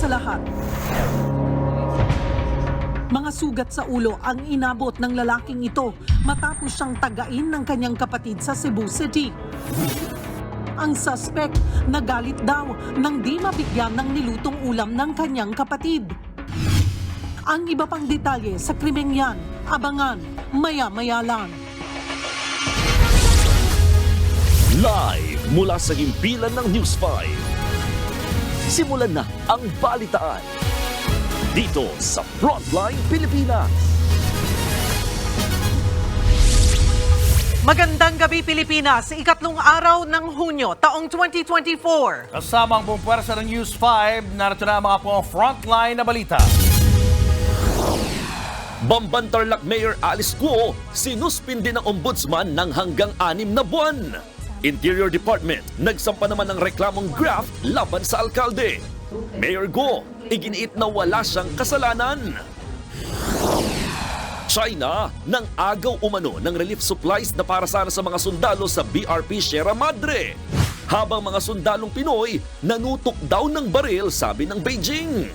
sa lahat, mga sugat sa ulo ang inabot ng lalaking ito matapos siyang tagain ng kanyang kapatid sa Cebu City. Ang suspect nagalit daw nang di mabigyan ng nilutong ulam ng kanyang kapatid. Ang iba pang detalye sa krimeng yan, abangan maya-maya lang. Live mula sa himpilan ng News 5. Simulan na ang balitaan dito sa Frontline Pilipinas. Magandang gabi Pilipinas, ikatlong araw ng Hunyo, taong 2024. Kasama ang buong puwersa ng News 5, narito na ang mga pong frontline na balita. Bamban Tarlac Mayor Alice Guo sinuspindi ng ombudsman ng hanggang 6 na buwan. Interior Department nagsampa naman ng reklamong graft laban sa alkalde. Mayor Guo iginiit na wala siyang kasalanan. China nang agaw umano ng relief supplies na para sana sa mga sundalo sa BRP Sierra Madre. Habang mga sundalong Pinoy nanutok daw ng baril, sabi ng Beijing.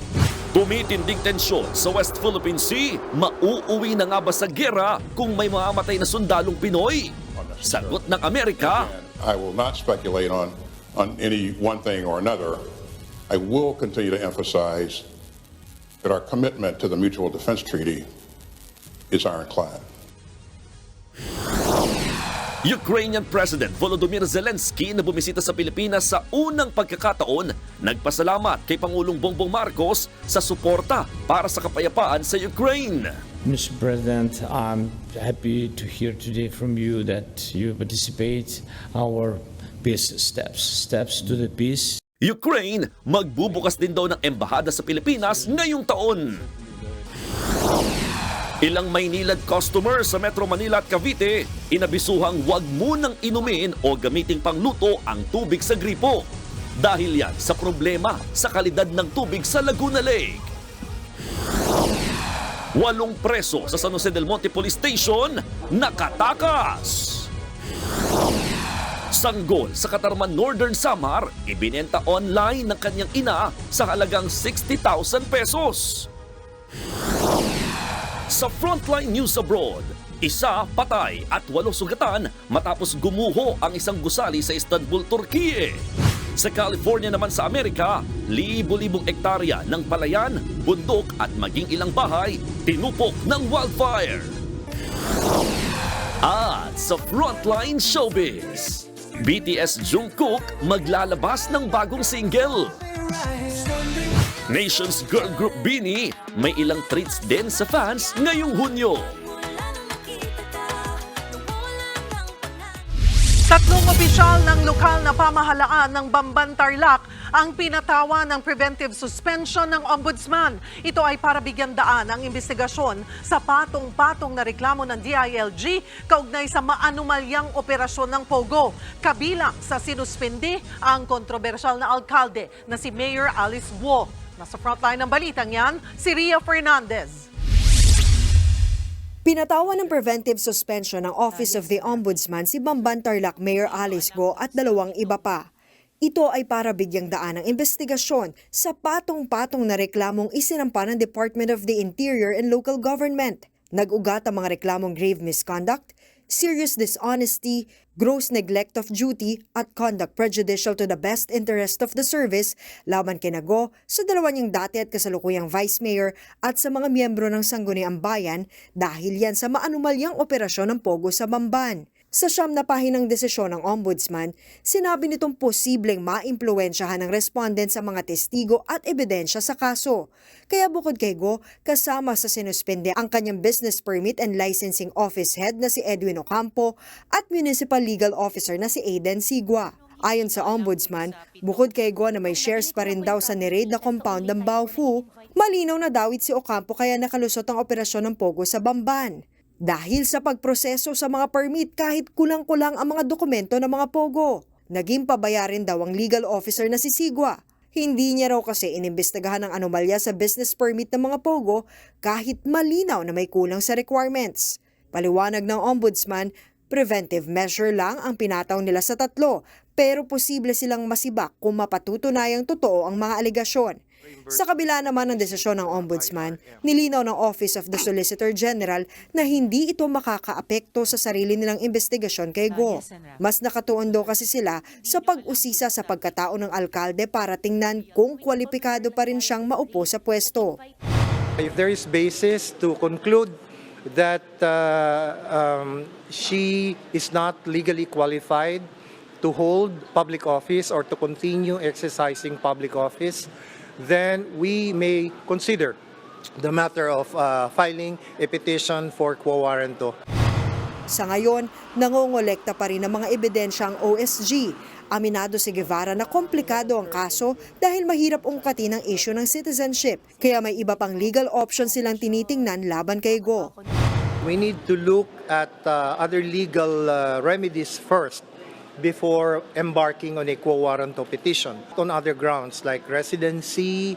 Tumitinding tensyon sa West Philippine Sea, mauuwi na nga ba sa gera kung may mamamatay na sundalong Pinoy? Sagot ng Amerika, I will not speculate on any one thing or another. I will continue to emphasize that our commitment to the Mutual Defense Treaty is ironclad. Ukrainian President Volodymyr Zelensky na bumisita sa Pilipinas sa unang pagkakataon, nagpasalamat kay Pangulong Bongbong Marcos sa suporta para sa kapayapaan sa Ukraine. Mr. President, I'm happy to hear today from you that you participate our peace steps to the peace. Ukraine, magbubukas din daw ng embahada sa Pilipinas ngayong taon. Ilang Maynilad customers sa Metro Manila at Cavite inabisuhang huwag munang inumin o gamiting pangluto ang tubig sa gripo. Dahil yan sa problema sa kalidad ng tubig sa Laguna Lake. 8 preso sa San Jose del Monte Police Station nakatakas. Sanggol sa Katarman Northern Samar, ibinenta online ng kanyang ina sa halagang 60,000 pesos. Sa Frontline News Abroad, 1 patay at 8 sugatan matapos gumuho ang isang gusali sa Istanbul, Turkiye. Sa California naman sa Amerika, libo-libong ektarya ng palayan, bundok at maging ilang bahay tinupok ng wildfire. At sa Frontline Showbiz, BTS Jungkook maglalabas ng bagong single. Nation's girl group BINI may ilang treats din sa fans ngayong Hunyo. Tatlong opisyal ng lokal na pamahalaan ng Bamban Tarlac ang pinatawa ng preventive suspension ng ombudsman. Ito ay para bigyan daan ang investigasyon sa patong-patong na reklamo ng DILG kaugnay sa maanumalyang operasyon ng Pogo. Kabilang sa sinuspindi ang kontrobersyal na alkalde na si Mayor Alice Guo. Nasa frontline ng balitang yan, si Ria Fernandez. Pinatawa ng preventive suspension ng Office of the Ombudsman si Bamban Tarlac Mayor Alice Guo at 2 iba pa. Ito ay para bigyang daan ng investigasyon sa patong-patong na reklamong isinampa ng Department of the Interior and Local Government. Nag-ugat ang mga reklamong grave misconduct, serious dishonesty, gross neglect of duty at conduct prejudicial to the best interest of the service laban kay Guo sa 2 niyang dati at kasalukuyang Vice Mayor at sa mga miyembro ng Sangguniang Bayan dahil yan sa maanumalyang operasyon ng Pogo sa Bamban. Sa 9 na pahinang desisyon ng Ombudsman, sinabi nitong posibleng maimpluwensyahan ng respondent sa mga testigo at ebidensya sa kaso. Kaya bukod kay Guo, kasama sa sinuspende ang kanyang business permit and licensing office head na si Edwin Ocampo at municipal legal officer na si Aiden Sigua. Ayon sa Ombudsman, bukod kay Guo na may shares pa rin daw sa niraid na compound ng Baofu, malinaw na dawit si Ocampo kaya nakalusot ang operasyon ng Pogo sa Bamban. Dahil sa pagproseso sa mga permit kahit kulang-kulang ang mga dokumento ng mga Pogo. Naging pabayarin daw ang legal officer na si Sigua. Hindi niya raw kasi inimbestigahan ang anomalya sa business permit ng mga Pogo kahit malinaw na may kulang sa requirements. Paliwanag ng Ombudsman, preventive measure lang ang pinataw nila sa 3 pero posible silang masibak kung mapatutunayang totoo ang mga alegasyon. Sa kabila naman ng desisyon ng Ombudsman, nilinaw ng Office of the Solicitor General na hindi ito makakaapekto sa sarili nilang investigasyon kay Go. Mas nakatuon daw kasi sila sa pag-usisa sa pagkatao ng alkalde para tingnan kung kwalipikado pa rin siyang maupo sa pwesto. If there is basis to conclude that she is not legally qualified to hold public office or to continue exercising public office, then we may consider the matter of filing a petition for quo warranto. Sa ngayon, nangongolekta pa rin ng mga ebidensya ang OSG. Aminado si Guevara na komplikado ang kaso dahil mahirap ungkatin ang issue ng citizenship. Kaya may iba pang legal options silang tinitingnan laban kay Go. We need to look at other legal remedies first before embarking on a quo warranto petition on other grounds like residency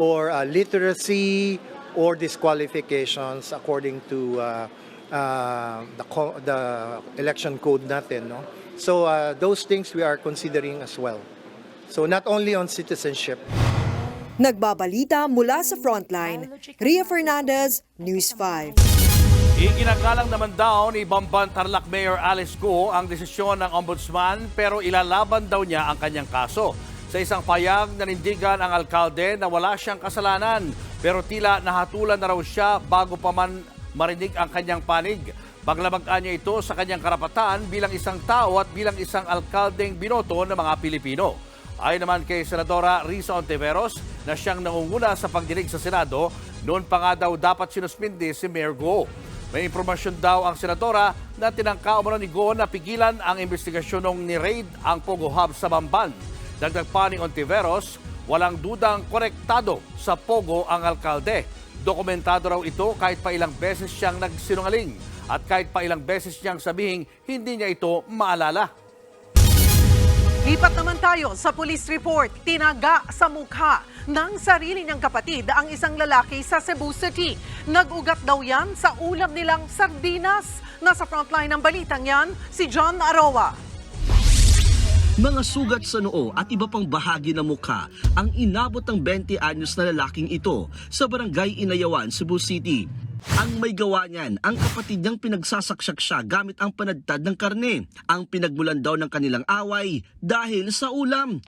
or literacy or disqualifications according to the election code natin, no? So those things we are considering as well. So not only on citizenship. Nagbabalita mula sa Frontline, Ria Fernandez, News 5. Iginagalang naman daw ni Bamban Tarlac Mayor Alice Go ang desisyon ng Ombudsman pero ilalaban daw niya ang kanyang kaso. Sa isang payag, nanindigan ang alkalde na wala siyang kasalanan pero tila nahatulan na raw siya bago pa man marinig ang kanyang panig. Paglabagaan niya ito sa kanyang karapatan bilang isang tao at bilang isang alkaldeng binoto ng mga Pilipino. Ayon naman kay Senadora Risa Ontiveros na siyang nangunguna sa pagdinig sa Senado, noon pa nga daw dapat sinuspindi si Mayor Go. May impormasyon daw ang senadora na tinangka umano ni Go na pigilan ang investigasyon nung ni-raid ang Pogo Hub sa Bamban. Dagdag pa ni Ontiveros, walang dudang korektado sa Pogo ang alkalde. Dokumentado raw ito kahit pa ilang beses siyang nagsinungaling at kahit pa ilang beses niyang sabihing hindi niya ito maalala. Lipat naman tayo sa police report. Tinaga sa mukha ng sarili niyang kapatid ang isang lalaki sa Cebu City. Nag-ugat daw yan sa ulam nilang sardinas. Nasa frontline ng balitang yan, si John Aroa. Mga sugat sa noo at iba pang bahagi ng mukha ang inabot ng 20 anyos na lalaking ito sa barangay Inayawan, Cebu City. Ang may gawa niyan, ang kapatid niyang pinagsasaksak siya gamit ang panadtad ng karne. Ang pinagmulan daw ng kanilang away dahil sa ulam.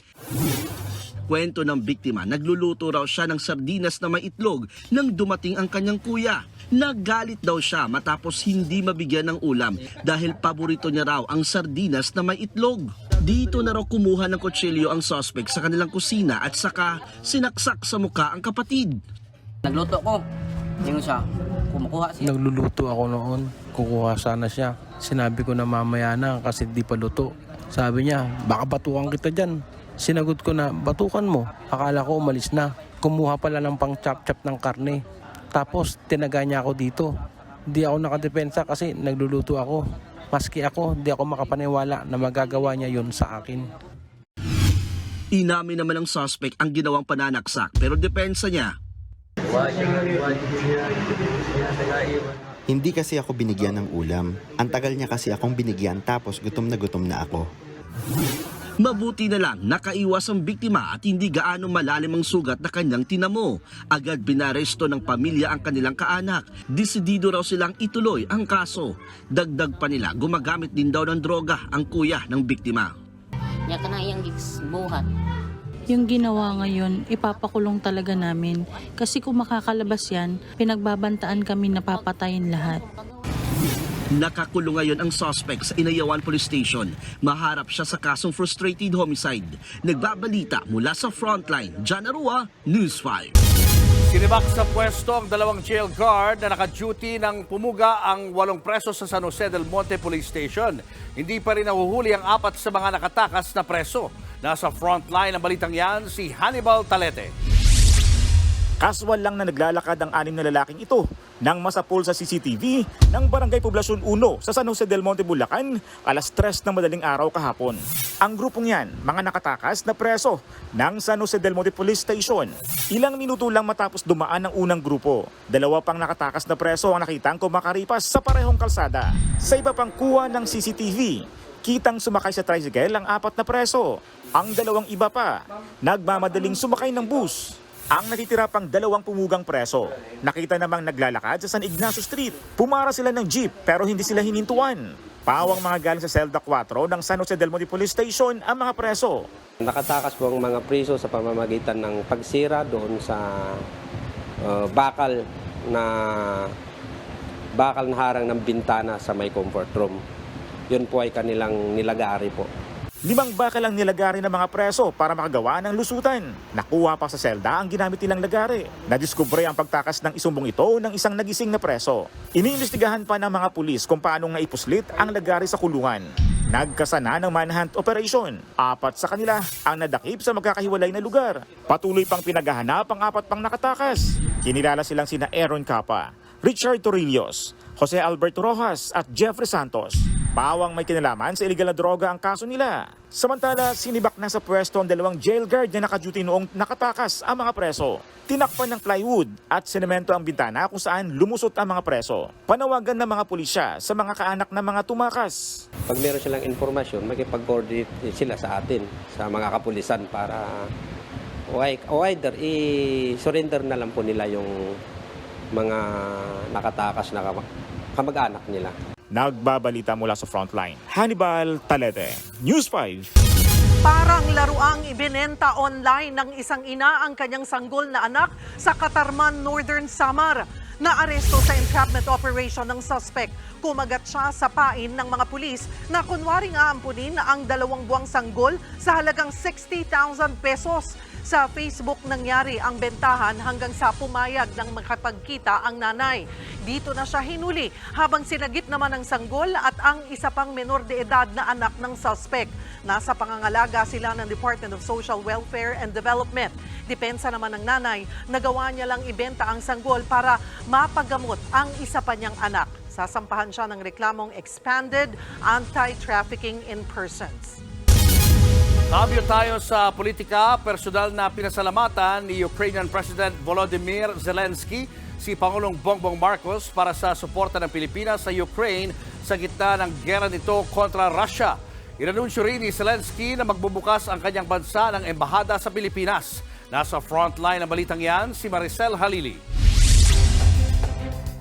Kwento ng biktima, nagluluto raw siya ng sardinas na may itlog nang dumating ang kanyang kuya. Nagalit daw siya matapos hindi mabigyan ng ulam dahil paborito niya raw ang sardinas na may itlog. Dito na raw kumuha ng kutsilyo ang suspect sa kanilang kusina at saka sinaksak sa mukha ang kapatid. Nagluto ko. Yung siya, kumukuha siya. Nagluluto ako noon. Kukuha sana siya. Sinabi ko na mamaya na kasi di pa luto. Sabi niya, baka batukan kita dyan. Sinagot ko na, batukan mo. Akala ko umalis na. Kumuha pala ng pang chop-chop ng karne. Tapos tinaga niya ako dito. Di ako nakadepensa kasi nagluluto ako. Maski ako, di ako makapaniwala na magagawa niya yun sa akin. Inamin naman ng suspect ang ginawang pananaksak pero depensa niya. Hindi kasi ako binigyan ng ulam. Ang tagal niya kasi akong binigyan tapos gutom na ako. Mabuti na lang nakaiwas ang biktima at hindi gaano malalim ang sugat na kanyang tinamo. Agad binaresto ng pamilya ang kanilang kaanak. Desidido raw silang ituloy ang kaso. Dagdag pa nila, gumagamit din daw ng droga ang kuya ng biktima. Niya ka na iyang buhat. Yung ginawa ngayon, ipapakulong talaga namin. Kasi kung makakalabas yan, pinagbabantaan kami na papatayin lahat. Nakakulong ngayon ang suspect sa Inayawan Police Station. Maharap siya sa kasong frustrated homicide. Nagbabalita mula sa Frontline, John Arua, News 5. Sinibak sa pwesto ang dalawang jail guard na naka-duty ng pumuga ang 8 preso sa San Jose del Monte Police Station. Hindi pa rin nahuhuli ang 4 sa mga nakatakas na preso. Nasa frontline ng balitang yan, si Hannibal Talete. Kaswal lang na naglalakad ang 6 na lalaking ito nang masapol sa CCTV ng Barangay Poblacion 1 sa San Jose del Monte, Bulacan, alas 3 ng madaling araw kahapon. Ang grupong yan, mga nakatakas na preso ng San Jose del Monte Police Station. Ilang minuto lang matapos dumaan ang unang grupo. 2 pang nakatakas na preso ang nakitang kumakaripas sa parehong kalsada. Sa iba pang kuha ng CCTV, kitang sumakay sa tricycle ang 4 na preso. Ang 2 iba pa, nagmamadaling sumakay ng bus. Ang natitira pang 2 pumugang preso. Nakita namang naglalakad sa San Ignacio Street. Pumara sila ng jeep pero hindi sila hinintuan. Pawang mga galing sa Selda 4 ng San Jose del Monte Police Station ang mga preso. Nakatakas po ang mga preso sa pamamagitan ng pagsira doon sa bakal na harang ng bintana sa may comfort room. Yun po ay kanilang nilagari po. 5 bakal ang nilagari ng mga preso para makagawa ng lusutan. Nakuha pa sa selda ang ginamit nilang lagari. Nadiskubre ang pagtakas ng isumbong ito ng isang nagising na preso. Iniimbestigahan pa ng mga pulis kung paanong naipuslit ang lagari sa kulungan. Nagkasana ng manhunt operation. 4 sa kanila ang nadakip sa magkakahiwalay na lugar. Patuloy pang pinaghahanap ang 4 pang nakatakas. Kinilala silang sina Aaron Capa, Richard Torrillos, Jose Alberto Rojas at Jeffrey Santos. Pawang may kinalaman sa illegal na droga ang kaso nila. Samantala, sinibak na sa pwesto ang 2 jail guard na nakaduty noong nakatakas ang mga preso. Tinakpan ng plywood at sinemento ang bintana kung saan lumusot ang mga preso. Panawagan ng mga pulisya sa mga kaanak ng mga tumakas. Pag meron silang informasyon, makipag-coordinate sila sa atin, sa mga kapulisan para o either i-surrender na lang po nila yung mga nakatakas na kamag-anak nila. Nagbabalita mula sa frontline. Hannibal Talete, News 5. Parang laruang ibinenta online ng isang ina ang kanyang sanggol na anak sa Katarman, Northern Samar. Naaresto sa entrapment operation ng suspect. Kumagat siya sa pain ng mga pulis na kunwaring aampunin ang 2 buwang sanggol sa halagang 60,000 pesos. Sa Facebook nangyari ang bentahan hanggang sa pumayag ng makapagkita ang nanay. Dito na siya hinuli habang sinagip naman ang sanggol at ang isa pang menor de edad na anak ng suspect. Nasa pangangalaga sila ng Department of Social Welfare and Development. Depensa naman ng nanay, nagawa niya lang ibenta ang sanggol para mapagamot ang isa pa niyang anak. Sasampahan siya ng reklamong Expanded Anti-Trafficking in Persons. Kabyo tayo sa politika. Personal na pinasalamatan ni Ukrainian President Volodymyr Zelensky si Pangulong Bongbong Marcos para sa suporta ng Pilipinas sa Ukraine sa gitna ng gera nito kontra Russia. Inanunsyo rin ni Zelensky na magbubukas ang kanyang bansa ng embahada sa Pilipinas. Nasa frontline ng balitang yan, si Maricel Halili.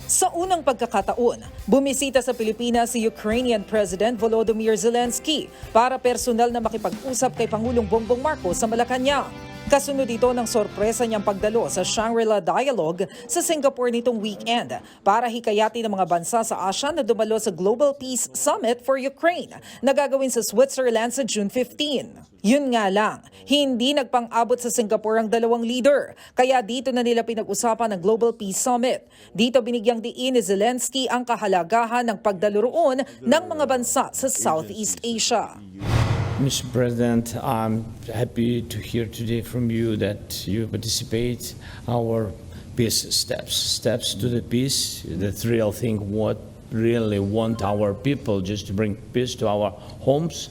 Sa unang pagkakataon, bumisita sa Pilipinas si Ukrainian President Volodymyr Zelensky para personal na makipag-usap kay Pangulong Bongbong Marcos sa Malacanang. Kasunod ito ng sorpresa niyang pagdalo sa Shangri-La Dialogue sa Singapore nitong weekend para hikayatin ng mga bansa sa Asia na dumalo sa Global Peace Summit for Ukraine na gagawin sa Switzerland sa June 15. Yun nga lang, hindi nagpang-abot sa Singapore ang 2 leader, kaya dito na nila pinag-usapan ang Global Peace Summit. Dito binigyang diin ni Zelensky ang kahalagahan ng pagdalo roon ng mga bansa sa Southeast Asia. Mr. President, I'm happy to hear today from you that you participate our peace steps to the peace. That's real thing what really want our people, just to bring peace to our homes.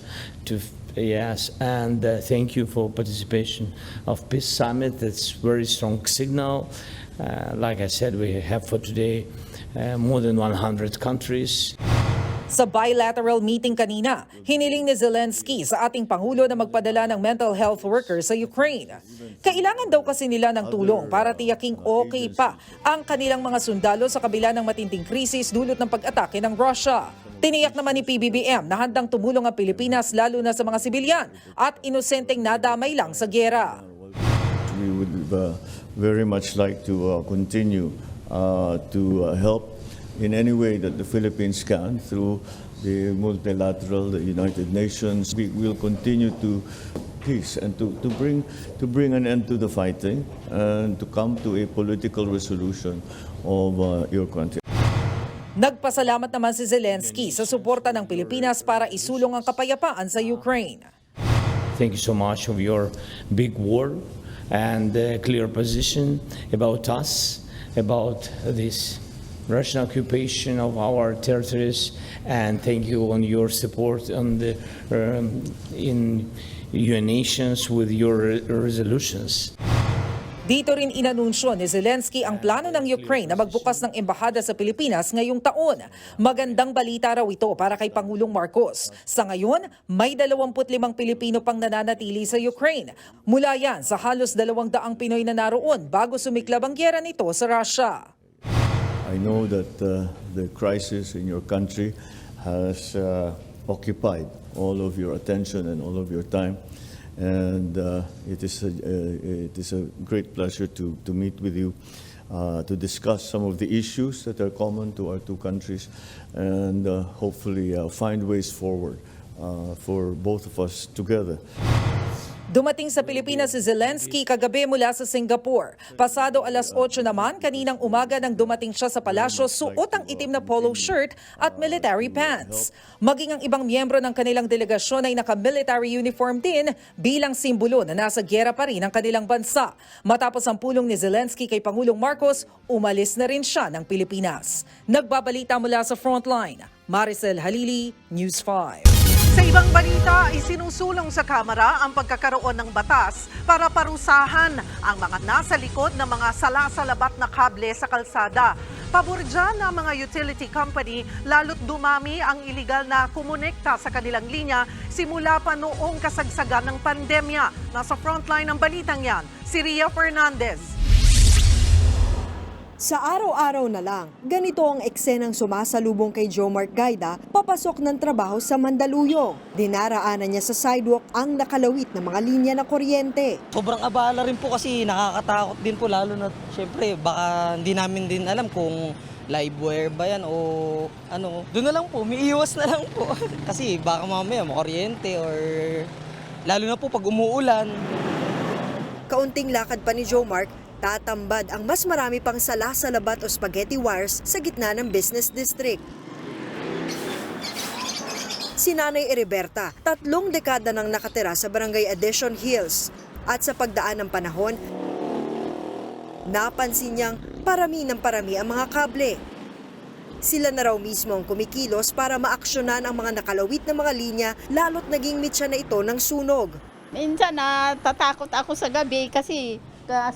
Yes, and thank you for participation of Peace Summit. That's very strong signal. Like I said, we have for today more than 100 countries. Sa bilateral meeting kanina, hiniling ni Zelensky sa ating Pangulo na magpadala ng mental health workers sa Ukraine. Kailangan daw kasi nila ng tulong para tiyaking okay pa ang kanilang mga sundalo sa kabila ng matinding krisis dulot ng pag-atake ng Russia. Tiniyak naman ni PBBM na handang tumulong ang Pilipinas lalo na sa mga sibilyan at inosenteng nadamay lang sa giyera. We would very much like to continue to help in any way that the Philippines can through the multilateral, the United Nations. We will continue to peace and to bring an end to the fighting and to come to a political resolution of your country. Nagpasalamat naman si Zelensky sa suporta ng Pilipinas para isulong ang kapayapaan sa Ukraine. Thank you so much of your big word and clear position about us, about this Russian occupation of our territories, and thank you on your support on the in UN nations with your resolutions. Dito rin inanunsyo ni Zelensky ang plano ng Ukraine na magbukas ng embahada sa Pilipinas ngayong taon. Magandang balita raw ito para kay Pangulong Marcos. Sa ngayon, may 25 Pilipino pang nananatili sa Ukraine. Mula yan sa halos 200 Pinoy na naroon bago sumiklab ang gyera nito sa Russia. I know that the crisis in your country has occupied all of your attention and all of your time. And it is a great pleasure to meet with you, to discuss some of the issues that are common to our two countries, and hopefully find ways forward for both of us together. Dumating sa Pilipinas si Zelensky kagabi mula sa Singapore. Pasado alas 8 naman, kaninang umaga nang dumating siya sa palasyo, suot ang itim na polo shirt at military pants. Maging ang ibang miyembro ng kanilang delegasyon ay naka-military uniform din bilang simbolo na nasa gyera pa rin ang kanilang bansa. Matapos ang pulong ni Zelensky kay Pangulong Marcos, umalis na rin siya ng Pilipinas. Nagbabalita mula sa Frontline, Maricel Halili, News 5. Sa ibang balita, isinusulong sa Kamara ang pagkakaroon ng batas para parusahan ang mga nasa likod ng mga salasalabat na kable sa kalsada. Pabor dyan ng mga utility company lalo't dumami ang iligal na kumonekta sa kanilang linya simula pa noong kasagsagan ng pandemya. Nasa frontline ng balitang yan, si Ria Fernandez. Sa araw-araw na lang, ganito ang eksenang sumasalubong kay Jomar Gaida papasok ng trabaho sa Mandaluyong. Dinaraanan niya sa sidewalk ang nakalawit na mga linya ng kuryente. Sobrang abala rin po kasi nakakatakot din po lalo na syempre baka hindi namin din alam kung live wire ba yan o ano. Doon na lang po, umiiwas na lang po. Kasi baka mamaya makuryente or lalo na po pag umuulan. Kaunting lakad pa ni Jomar, tatambad ang mas marami pang salasalabat o spaghetti wires sa gitna ng business district. Si Nanay Heriberta, 3 dekada nang nakatira sa Barangay Addition Hills. At sa pagdaan ng panahon, napansin niyang parami ng parami ang mga kable. Sila na raw mismo ang kumikilos para maaksyonan ang mga nakalawit na mga linya lalo't naging mitsa na ito ng sunog. Minsan natatakot ako sa gabi kasi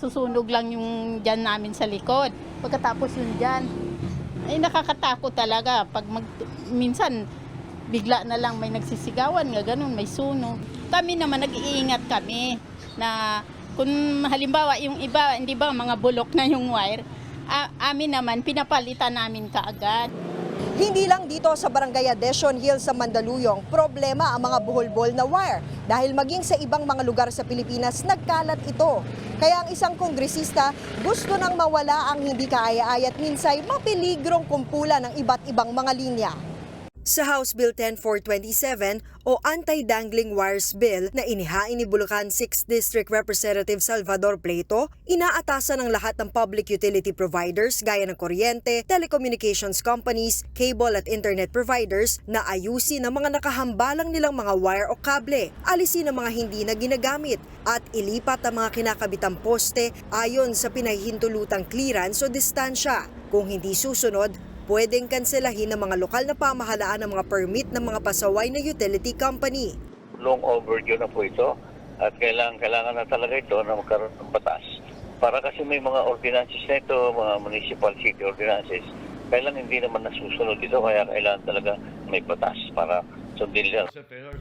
susunog lang yung dyan namin sa likod. Pagkatapos yun dyan, ay nakakatakot talaga. Minsan, bigla na lang may nagsisigawan, nga ganun, may sunog. Kami naman, nag-iingat kami na kung halimbawa yung iba, hindi ba, mga bulok na yung wire, amin naman, pinapalitan namin kaagad. Hindi lang dito sa Barangay Addition Hills sa Mandaluyong, problema ang mga buhol-buhol na wire dahil maging sa ibang mga lugar sa Pilipinas nagkalat ito. Kaya ang isang kongresista gusto nang mawala ang hindi kaaya-aya at minsay mapiligrong kumpulan ng iba't ibang mga linya. Sa House Bill 10427 o Anti-Dangling Wires Bill na inihain ni Bulacan 6th District Representative Salvador Pleito, inaatasan ng lahat ng public utility providers gaya ng kuryente, telecommunications companies, cable at internet providers na ayusin ang mga nakahambalang nilang mga wire o kable, alisin ang mga hindi na ginagamit at ilipat ang mga kinakabitang poste ayon sa pinahihintulutang clearance o distansya. Kung hindi susunod, pwedeng kanselahin ng mga lokal na pamahalaan ng mga permit ng mga pasaway na utility company. Long overdue na po ito at kailangan na talaga ito na magkaroon ng batas. Para kasi may mga ordinances na ito, mga municipal city ordinances, kailangan hindi naman nasusunod ito kaya kailangan talaga may batas para sundin lang.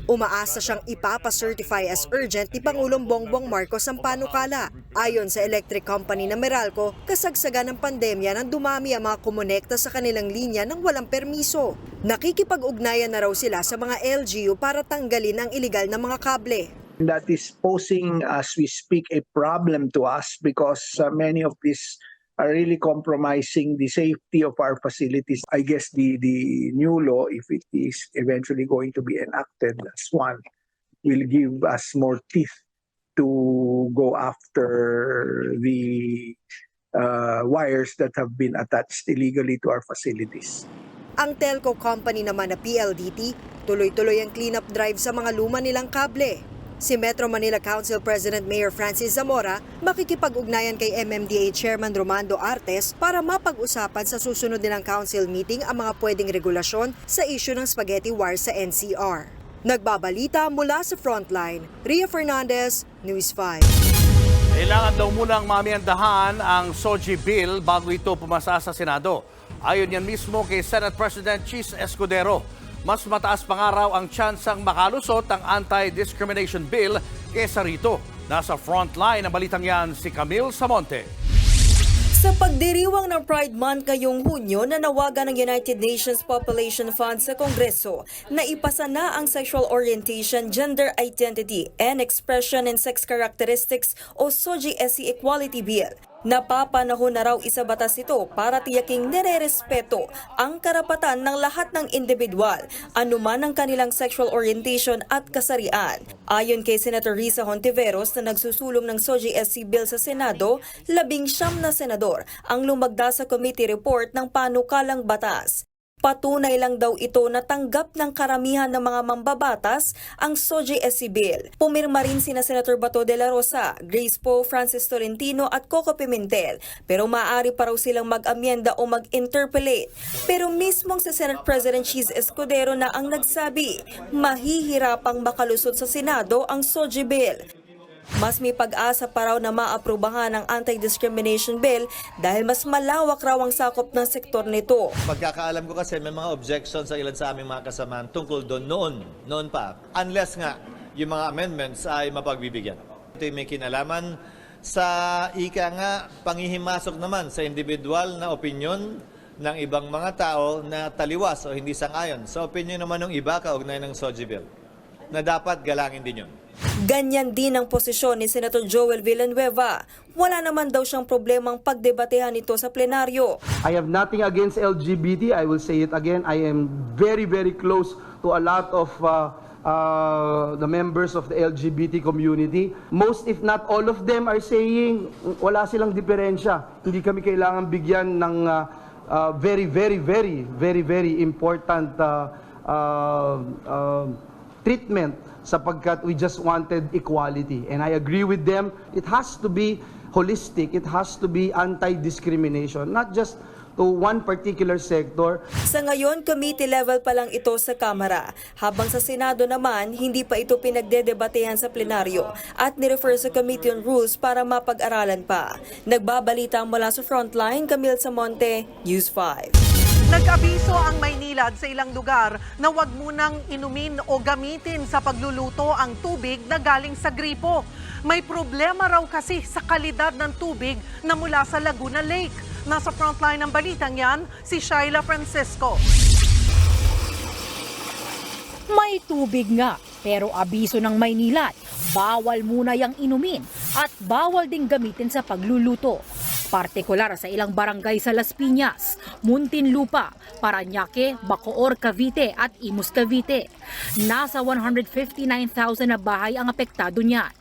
Umaasa siyang ipapa-certify as urgent ni Pangulong Bongbong Marcos ang panukala. Ayon sa electric company na Meralco, kasagsagan ng pandemya nang dumami ang mga kumonekta sa kanilang linya ng walang permiso. Nakikipag-ugnayan na raw sila sa mga LGU para tanggalin ang iligal na mga kable. That is posing, as we speak, a problem to us because many of these are really compromising the safety of our facilities. I guess the new law, if it is eventually going to be enacted as one, will give us more teeth to go after the wires that have been attached illegally to our facilities. Ang telco company naman na PLDT, tuloy-tuloy ang cleanup drive sa mga luma nilang kable. Si Metro Manila Council President Mayor Francis Zamora makikipag-ugnayan kay MMDA Chairman Romando Artes para mapag-usapan sa susunod nilang council meeting ang mga pwedeng regulasyon sa issue ng spaghetti wire sa NCR. Nagbabalita mula sa Frontline, Ria Fernandez, News 5. Kailangan daw munang mamiyandahan ang SOGI bill bago ito pumasa sa Senado. Ayon yan mismo kay Senate President Chis Escudero. Mas mataas pa nga raw ang tsansang makalusot ang anti-discrimination bill kesa rito. Nasa frontline ng balitang yan si Camille Samonte. Sa pagdiriwang ng Pride Month ngayong Hunyo, nanawagan ng United Nations Population Fund sa Kongreso na ipasa na ang Sexual Orientation, Gender Identity, and Expression and Sex Characteristics o SOGI-SC Equality Bill. Napapanahon na raw isa batas ito para tiyaking nire-respeto ang karapatan ng lahat ng individual, anuman ang kanilang sexual orientation at kasarian. Ayon kay Senator Risa Hontiveros na nagsusulong ng SOGI-SC bill sa Senado, 19 na senador ang lumagda sa committee report ng panukalang batas. Patunay lang daw ito na tanggap ng karamihan ng mga mambabatas ang SOGI-SC bill. Pumirma rin sina Senator Bato de la Rosa, Grace Poe, Francis Tolentino at Coco Pimentel, pero maaari pa raw silang mag-amyenda o mag-interpolate. Pero mismong si Senate President Chis Escudero na ang nagsabi, mahihirapang makalusot sa Senado ang SOGI bill. Mas may pag-asa pa raw na maaprubahan ang anti-discrimination bill dahil mas malawak raw ang sakop ng sektor nito. Pagkakaalam ko kasi may mga objections sa ilan sa aming mga kasamaan tungkol doon noon pa. Unless nga yung mga amendments ay mapagbibigyan. Ito may kinalaman sa ika nga panghihimasok naman sa individual na opinyon ng ibang mga tao na taliwas o hindi sang-ayon sa opinyon naman ng iba kaugnay ng SOGI bill na dapat galangin din yun. Ganyan din ang posisyon ni Senator Joel Villanueva. Wala naman daw siyang problemang pagdebatehan ito sa plenaryo. I have nothing against LGBT. I will say it again. I am very, very close to a lot of the members of the LGBT community. Most if not all of them are saying wala silang diferensya. Hindi kami kailangan bigyan ng very, very, very, very, very important treatment sapagkat we just wanted equality. And I agree with them. It has to be holistic. It has to be anti-discrimination, not just to one particular sector. Sa ngayon, committee level pa lang ito sa Kamara. Habang sa Senado naman, hindi pa ito pinagdedebatehan sa plenaryo at nirefer sa Committee on Rules para mapag-aralan pa. Nagbabalita mula sa Frontline, Camille Samonte, News 5. Nag-abiso ang Maynilad sa ilang lugar na huwag munang inumin o gamitin sa pagluluto ang tubig na galing sa gripo. May problema raw kasi sa kalidad ng tubig na mula sa Laguna Lake. Nasa frontline ng balitang yan, si Shaila Francisco. May tubig nga, pero abiso ng Maynilad, bawal muna yang inumin at bawal ding gamitin sa pagluluto. Partikular sa ilang barangay sa Las Piñas, Muntinlupa, Parañaque, Bacoor, Cavite at Imus, Cavite. Nasa 159,000 na bahay ang apektado niyan.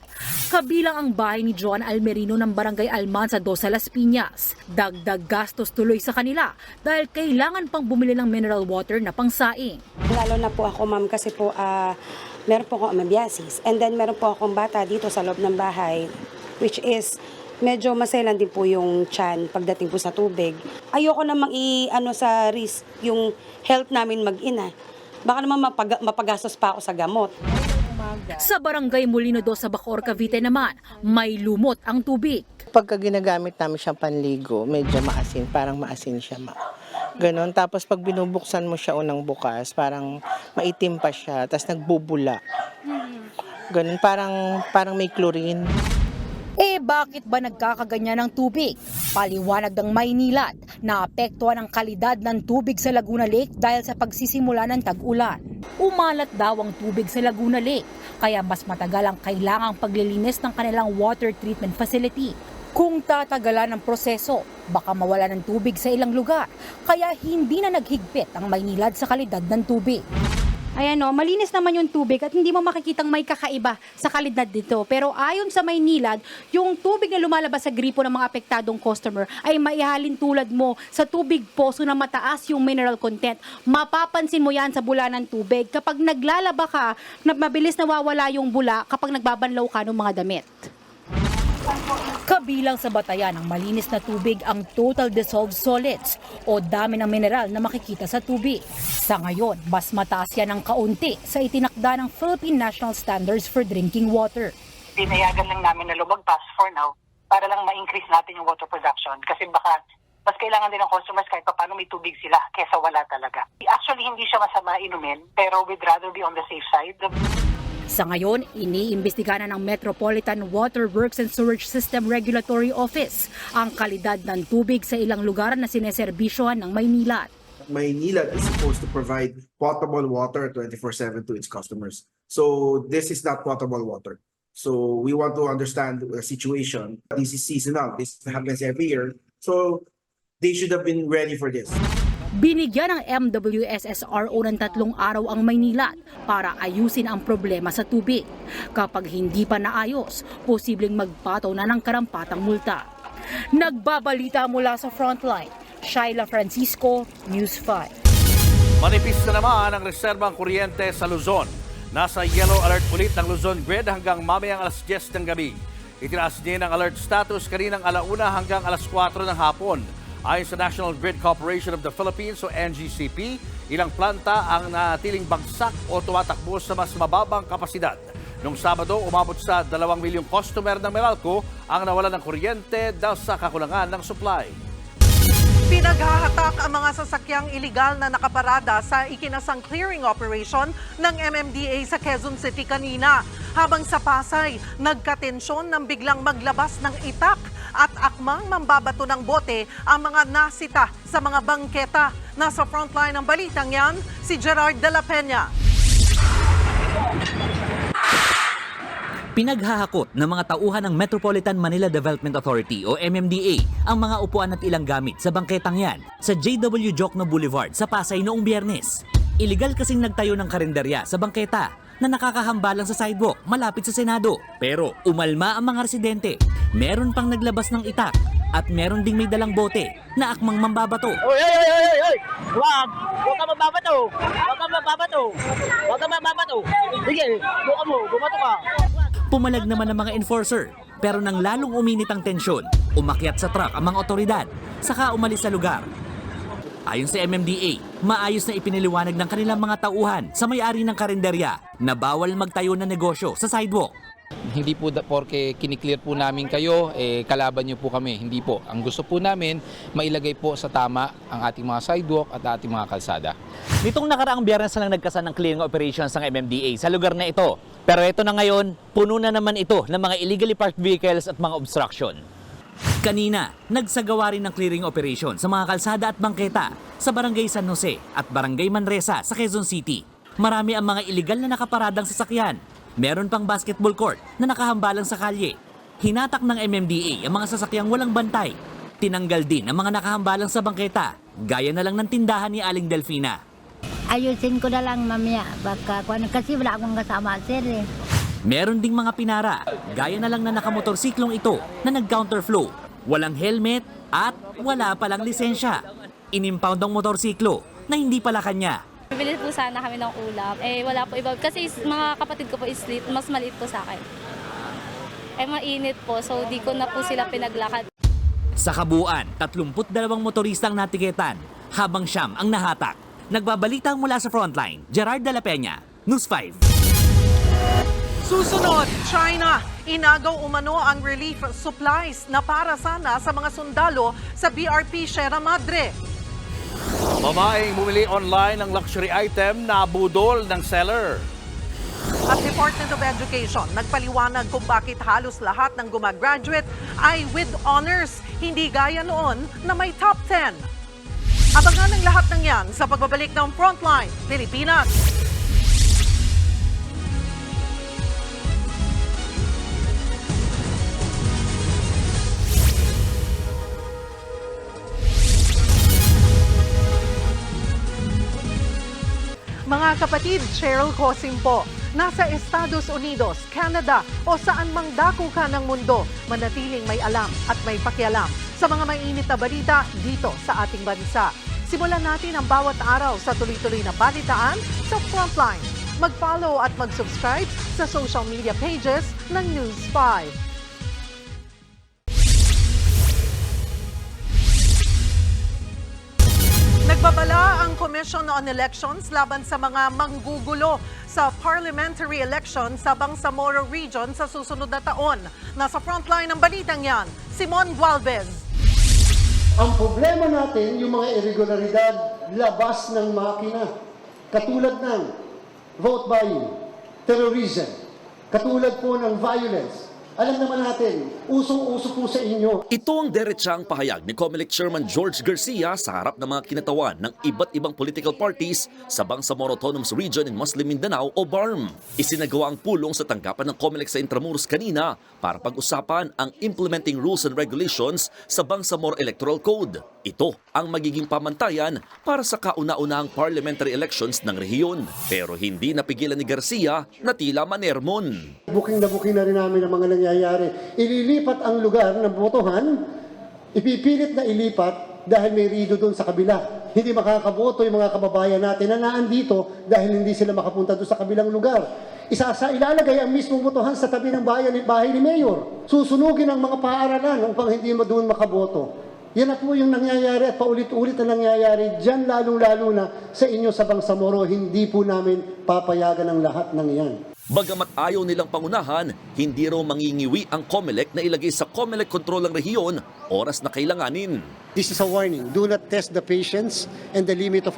Kabilang ang bahay ni Joan Almerino ng Barangay Almanza 2 sa Las Piñas. Dagdag gastos tuloy sa kanila dahil kailangan pang bumili ng mineral water na pangsaing. Lalo na po ako, ma'am, kasi po meron po akong amebiasis. And then meron po akong bata dito sa loob ng bahay, which is medyo maselan din po yung tiyan pagdating po sa tubig. Ayoko namang sa risk yung health namin mag-ina. Baka naman mapagastos pa ako sa gamot. Sa Barangay Molino 2 sa Bacoor, Cavite naman, may lumot ang tubig. Pagka ginagamit namin siyang panligo, medyo maasin, parang maasin siya. Ganon. Tapos pag binubuksan mo siya unang bukas, parang maitim pa siya, tapos nagbubula. Ganon, parang may chlorine. Bakit ba nagkakaganyan ng tubig? Paliwanag ng Maynilad na apektuhan ang kalidad ng tubig sa Laguna Lake dahil sa pagsisimula ng tag-ulan. Umalat daw ang tubig sa Laguna Lake, kaya mas matagal ang kailangang paglilinis ng kanilang water treatment facility. Kung tatagalan ang proseso, baka mawala ng tubig sa ilang lugar, kaya hindi na naghigpit ang Maynilad sa kalidad ng tubig. Ayan o, malinis naman yung tubig at hindi mo makikitang may kakaiba sa kalidad dito. Pero ayon sa Maynilad, yung tubig na lumalabas sa gripo ng mga apektadong customer ay maihalin tulad mo sa tubig poso na mataas yung mineral content. Mapapansin mo yan sa bula ng tubig. Kapag naglalaba ka, mabilis nawawala yung bula kapag nagbabanlaw ka ng mga damit. Kabilang sa batayan ng malinis na tubig ang total dissolved solids o dami ng mineral na makikita sa tubig. Sa ngayon, mas mataas yan ng kaunti sa itinakda ng Philippine National Standards for Drinking Water. Pinayagan lang namin na lumagpas for now para lang ma-increase natin yung water production kasi baka mas kailangan din ng customers kahit paano may tubig sila kesa wala talaga. Actually, hindi siya masama inumin pero we'd rather be on the safe side. Sa ngayon, iniimbestiga na ng Metropolitan Water Works and Sewerage System Regulatory Office ang kalidad ng tubig sa ilang lugar na sineserbisyohan ng Maynilad. Maynilad is supposed to provide potable water 24/7 to its customers. So this is not potable water. So we want to understand the situation. This is seasonal. This happens every year. So they should have been ready for this. Binigyan ng MWSSRO ng 3 araw ang Maynilad para ayusin ang problema sa tubig. Kapag hindi pa naayos, posibleng magpataw na ng karampatang multa. Nagbabalita mula sa Frontline, Shaila Francisco, News 5. Manipis na naman ang reserbang kuryente sa Luzon. Nasa yellow alert ulit ng Luzon Grid hanggang mamayang alas 10 ng gabi. Itinaas din ang alert status kaninang 1:00 hanggang alas 4 ng hapon. Ayon sa National Grid Corporation of the Philippines o NGCP, ilang planta ang natiling bagsak o tumatakbo sa mas mababang kapasidad. Noong Sabado, umabot sa 2 milyong customer ng Meralco ang nawalan ng kuryente dahil sa kakulangan ng supply. Pinaghahatak ang mga sasakyang iligal na nakaparada sa ikinasang clearing operation ng MMDA sa Quezon City kanina. Habang sa Pasay, nagkatensyon nang biglang maglabas ng itak at akmang mambabato ng bote ang mga nasita sa mga bangketa. Nasa frontline ng balitang yan, si Gerard de la Peña. Pinaghahakot ng mga tauhan ng Metropolitan Manila Development Authority o MMDA ang mga upuan at ilang gamit sa bangketang yan sa JW Jokno Boulevard sa Pasay noong Biyernes. Iligal kasing nagtayo ng karinderya sa bangketa na nakakahambalang sa sidewalk malapit sa Senado. Pero umalma ang mga residente. Meron pang naglabas ng itak at meron ding may dalang bote na akmang mambabato. Oy! Wag! Huwag ka mababato! Huwag ka mababato! Huwag ka mababato! Sige, bumato ka! Pumalag naman ang mga enforcer, pero nang lalong uminit ang tensyon, umakyat sa truck ang mga otoridad, saka umalis sa lugar. Ayon sa MMDA, maayos na ipiniliwanag ng kanilang mga tauhan sa may-ari ng karinderya na bawal magtayo ng negosyo sa sidewalk. Hindi po porke kiniklear po namin kayo, kalaban niyo po kami. Hindi po. Ang gusto po namin, mailagay po sa tama ang ating mga sidewalk at ating mga kalsada. Nitong nakaraang Biyernes na lang nagkasan ng clearing operations ng MMDA sa lugar na ito. Pero ito na ngayon, puno na naman ito ng mga illegally parked vehicles at mga obstruction. Kanina, nagsagawa rin ng clearing operation sa mga kalsada at bangketa sa Barangay San Jose at Barangay Manresa sa Quezon City. Marami ang mga illegal na nakaparadang sasakyan. Meron pang basketball court na nakahambalang sa kalye. Hinatak ng MMDA ang mga sasakyang walang bantay. Tinanggal din ang mga nakahambalang sa bangketa, gaya na lang ng tindahan ni Aling Delfina. Ayusin ko na lang mamaya, baka kasi wala akong kasama sir eh. Meron ding mga pinara, gaya na lang na nakamotorsiklong ito na nag-counterflow. Walang helmet at wala palang lisensya. Inimpound ang motorsiklo na hindi pala kanya. Bibili po sana kami ng ulam. Wala po iba. Kasi mga kapatid ko po is mas maliit po sa akin. Mainit po, so di ko na po sila pinaglakad. Sa kabuuan, 32 motoristang natiketan, habang siyam ang nahatak. Nagbabalita mula sa Frontline, Gerard de la Peña, News 5. Susunod, China. Inagaw umano ang relief supplies na para sana sa mga sundalo sa BRP Sierra Madre. Babaeng bumili online ng luxury item na budol ng seller. At Department of Education nagpaliwanag kung bakit halos lahat ng gumagraduate ay with honors, hindi gaya noon na may top 10. Abangan ang lahat ng yan sa pagbabalik ng Frontline Pilipinas. Mga kapatid, Cheryl Cosim po. Nasa Estados Unidos, Canada o saan mang dako ka ng mundo, manatiling may alam at may pakialam sa mga mainit na balita dito sa ating bansa. Simulan natin ang bawat araw sa tuloy-tuloy na balitaan sa Frontline. Mag-follow at mag-subscribe sa social media pages ng News 5. Nagbabala ang Komisyon Commission on Elections laban sa mga manggugulo sa parliamentary election sa Bangsamoro Region sa susunod na taon. Nasa frontline ng balitang yan, Simon Gualvez. Ang problema natin, yung mga irregularidad labas ng makina, katulad ng vote buying, terrorism, katulad po ng violence. Alam naman natin, usong-uso po sa inyo. Ito ang diretsang pahayag ni COMELEC Chairman George Garcia sa harap ng mga kinatawan ng iba't ibang political parties sa Bangsamoro Autonomous Region in Muslim Mindanao o BARM. Isinagawa ang pulong sa tanggapan ng COMELEC sa Intramuros kanina para pag-usapan ang implementing rules and regulations sa Bangsamoro Electoral Code. Ito ang magiging pamantayan para sa kauna-unahang parliamentary elections ng rehiyon. Pero hindi napigilan ni Garcia na tila manermon. Booking na rin namin ang mga nangyayari. Ililipat ang lugar ng botohan, ipipilit na ilipat dahil may rido doon sa kabila. Hindi makakaboto yung mga kababayan natin na naandito dahil hindi sila makapunta doon sa kabilang lugar. Ilalagay ang mismong botohan sa tabi ng bahay ni Mayor. Susunugin ang mga paaralan upang hindi doon makaboto. Yan na po yung nangyayari at paulit-ulit na nangyayari dyan, lalong-lalo na sa inyo sa Bangsamoro. Hindi po namin papayagan ang lahat ng yan. Bagamat ayaw nilang pangunahan, hindi raw mangingiwi ang COMELEC na ilagay sa COMELEC control ang rehiyon oras na kailanganin. This is a warning. Do not test the patience and the limit of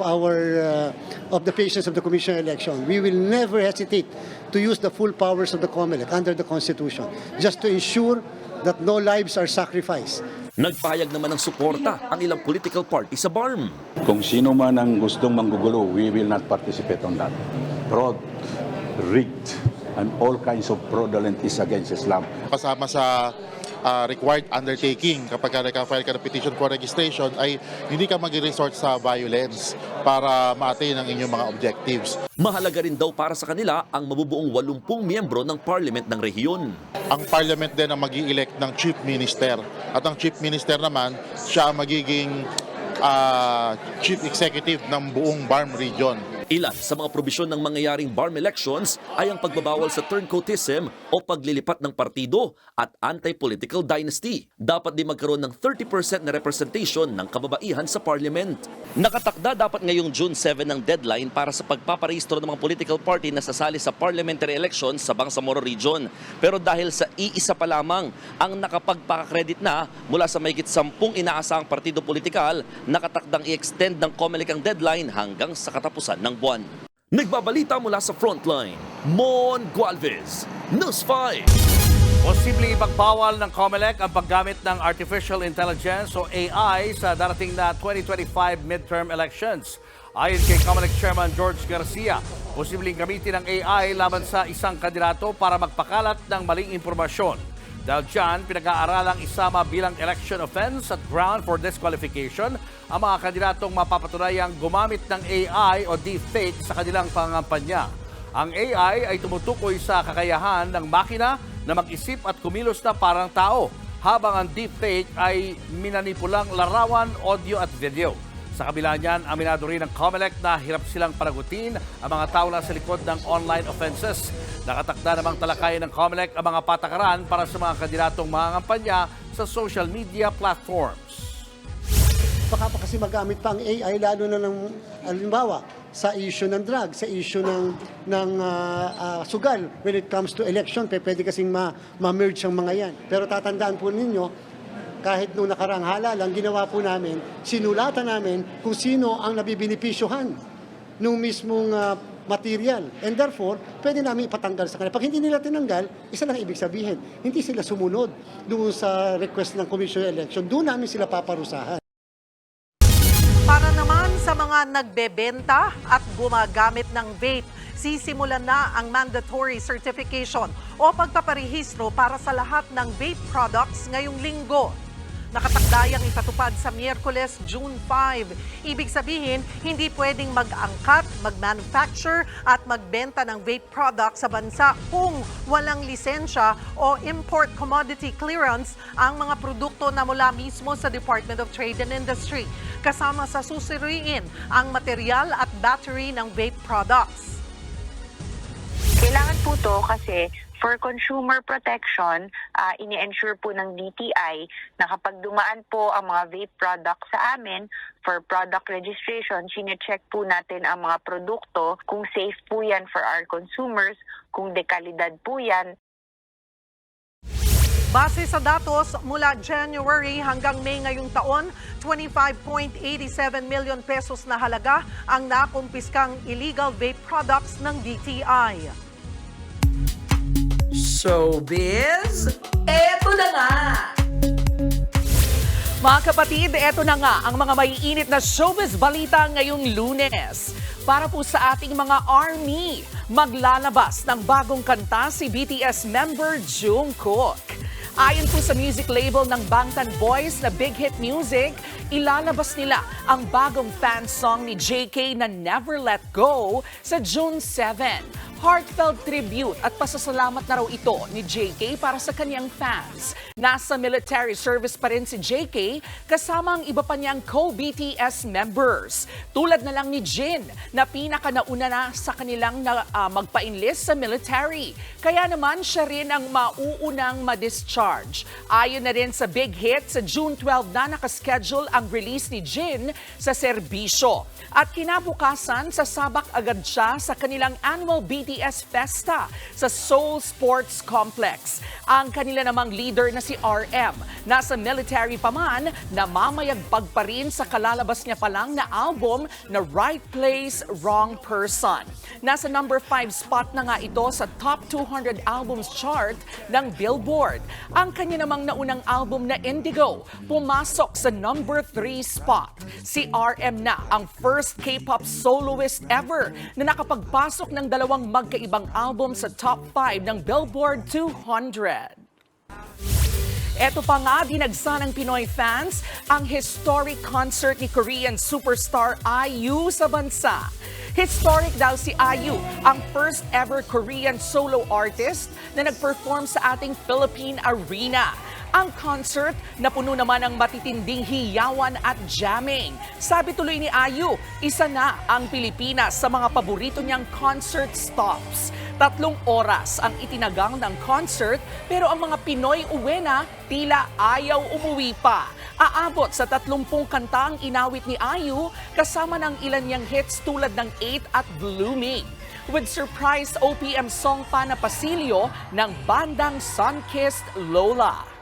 the patience of the Commission on Election. We will never hesitate to use the full powers of the COMELEC under the Constitution just to ensure that no lives are sacrificed. Nagpahayag naman ng suporta ang ilang political party sa BARM. Kung sino man ang gustong manggugulo, we will not participate on that. Fraud, rigged, and all kinds of fraudulent is against Islam. Kasama sa required undertaking kapag naka-file ka ng petition for registration ay hindi ka mag-resort sa violence para ma-attain ang inyong mga objectives. Mahalaga rin daw para sa kanila ang mabubuong 80 miyembro ng parliament ng rehiyon. Ang parliament din ang mag-i-elect ng chief minister at ang chief minister naman siya ang magiging chief executive ng buong BARM region. Ilan sa mga probisyon ng mangyayaring BARM elections ay ang pagbabawal sa turncoatism o paglilipat ng partido at anti-political dynasty. Dapat din magkaroon ng 30% na representation ng kababaihan sa parliament. Nakatakda dapat ngayong June 7 ang deadline para sa pagpaparehistro ng mga political party na sasali sa parliamentary elections sa Bangsamoro Region. Pero dahil sa iisa pa lamang ang nakapagpaka-credit na mula sa mahigit 10 inaasahang partido politikal, nakatakdang i-extend ng COMELEC ang deadline hanggang sa katapusan ng buwan. Nagbabalita mula sa frontline, Mon Gualvez, News 5. Posibleng ipagbawal ng COMELEC ang paggamit ng Artificial Intelligence o AI sa darating na 2025 midterm elections. Ayon kay COMELEC Chairman George Garcia, posibleng gamitin ang AI laban sa isang kandidato para magpakalat ng maling impormasyon. Dahil dyan, pinag-aaralang isama bilang election offense at ground for disqualification ang mga kandidatong mapapatunayang gumamit ng AI o deepfake sa kanilang pangampanya. Ang AI ay tumutukoy sa kakayahan ng makina na mag-isip at kumilos na parang tao, habang ang deepfake ay minanipulang larawan, audio at video. Sa kabila niyan, aminado rin ng COMELEC na hirap silang panagutin ang mga tao na sa likod ng online offenses. Nakatakda namang talakayin ng COMELEC ang mga patakaran para sa mga kandidatong mangangampanya sa social media platforms. Baka pa kasi magamit pa ang AI lalo na ng halimbawa sa issue ng drug, sa issue ng sugal. When it comes to election, pwede kasing ma-merge ang mga yan. Pero tatandaan po ninyo, kahit nung nakarang halalang, ginawa po namin, sinulatan namin kung sino ang nabibinipisyohan nung mismong material. And therefore, pwede namin ipatanggal sa kanila. Pag hindi nila tinanggal, isa lang ibig sabihin, hindi sila sumunod doon sa request ng Commission on Election. Doon namin sila paparusahan. Para naman sa mga nagbebenta at gumagamit ng vape, sisimulan na ang mandatory certification o pagpaparehistro para sa lahat ng vape products ngayong linggo. Nakatakdayang ipatupad sa Miyerkules, June 5. Ibig sabihin, hindi pwedeng mag-angkat, mag-manufacture at magbenta ng vape products sa bansa kung walang lisensya o import commodity clearance ang mga produkto na mula mismo sa Department of Trade and Industry. Kasama sa susuriin ang material at battery ng vape products. Kailangan po to kasi For consumer protection, ini-ensure po ng DTI na kapag dumaan po ang mga vape products sa amin, for product registration, sine-check po natin ang mga produkto kung safe po yan for our consumers, kung dekalidad po yan. Base sa datos, mula January hanggang May ngayong taon, 25.87 million pesos na halaga ang nakumpiskang illegal vape products ng DTI. Showbiz, eto na nga! Mga kapatid, eto na nga ang mga maiinit na showbiz balita ngayong Lunes. Para po sa ating mga ARMY, maglalabas ng bagong kanta si BTS member Jungkook. Ayon po sa music label ng Bangtan Boys na Big Hit Music, ilalabas nila ang bagong fan song ni JK na Never Let Go sa June 7. Heartfelt tribute at pasasalamat na raw ito ni JK para sa kanyang fans. Nasa military service pa rin si JK kasama ang iba pa niyang co-BTS members. Tulad na lang ni Jin na pinakanauna na sa kanilang magpa-enlist sa military. Kaya naman siya rin ang mauunang ma-discharge. Ayon na rin sa Big Hit, sa June 12 na nakaschedule ang release ni Jin sa serbisyo. At kinabukasan, sasabak agad siya sa kanilang annual BTS Festa sa Seoul Sports Complex. Ang kanila namang leader na si RM, nasa military pa man, namamayagpag pa rin sa kalalabas niya pa lang na album na Right Place, Wrong Person. Nasa number 5 spot na nga ito sa Top 200 Albums chart ng Billboard. Ang kanya namang naunang album na Indigo, pumasok sa number 3 spot. Si RM na ang first K-pop soloist ever na nakapagpasok ng dalawang magkaibang album sa top 5 ng Billboard 200. Eto pa nga, dinagsa ng Pinoy fans ang historic concert ni Korean superstar IU sa bansa. Historic daw si IU, ang first ever Korean solo artist na nag-perform sa ating Philippine Arena. Ang concert na puno naman ng matitinding hiyawan at jamming. Sabi tuloy ni IU, isa na ang Pilipinas sa mga paborito niyang concert stops. 3 oras ang itinagang ng concert pero ang mga Pinoy uwi na tila ayaw umuwi pa. Aabot sa 30 kanta ang inawit ni IU kasama ng ilan niyang hits tulad ng 8 at Blooming. With surprise OPM song pa na pasilyo ng bandang Sunkissed Lola.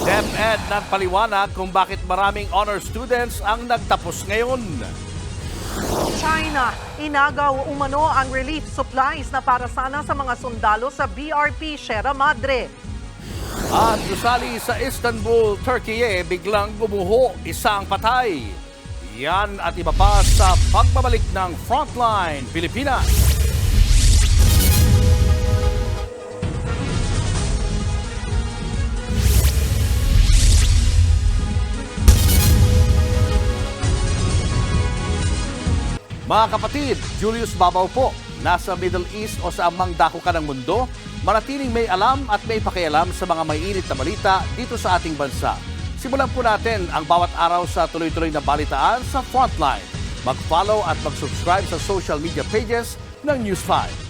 DepEd ng paliwanag kung bakit maraming honor students ang nagtapos ngayon. China, inagaw umano ang relief supplies na para sana sa mga sundalo sa BRP Sierra Madre. At gusali sa Istanbul, Turkey, biglang gumuho, isang patay. Yan at iba pa sa pagbabalik ng Frontline Pilipinas. Mga kapatid, Julius Babaw po. Nasa Middle East o sa amang dako ka ng mundo, manatiling may alam at may pakialam sa mga mainit na balita dito sa ating bansa. Simulan po natin ang bawat araw sa tuloy-tuloy na balitaan sa Frontline. Mag-follow at mag-subscribe sa social media pages ng News 5.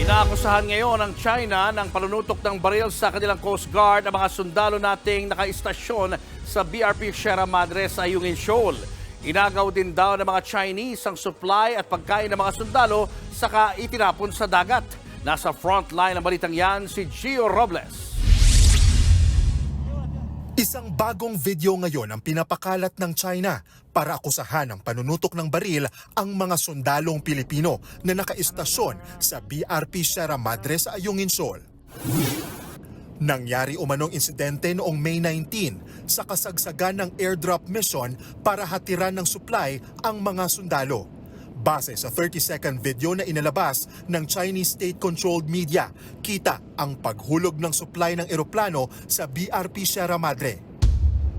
Inaakusahan ngayon ng China ng panunutok ng baril sa kanilang Coast Guard ang mga sundalo nating nakaistasyon sa BRP Sierra Madre sa Ayungin Shoal. Inagaw din daw ng mga Chinese ang supply at pagkain ng mga sundalo saka itinapon sa dagat. Nasa frontline ng balitang yan si Gio Robles. Isang bagong video ngayon ang pinapakalat ng China para akusahan ng panunutok ng baril ang mga sundalong Pilipino na nakaistasyon sa BRP Sierra Madre sa Ayungin Shoal. Nangyari umanong insidente noong May 19 sa kasagsagan ng airdrop mission para hatiran ng supply ang mga sundalo. Base sa 30-second video na inalabas ng Chinese state-controlled media, kita ang paghulog ng supply ng eroplano sa BRP Sierra Madre.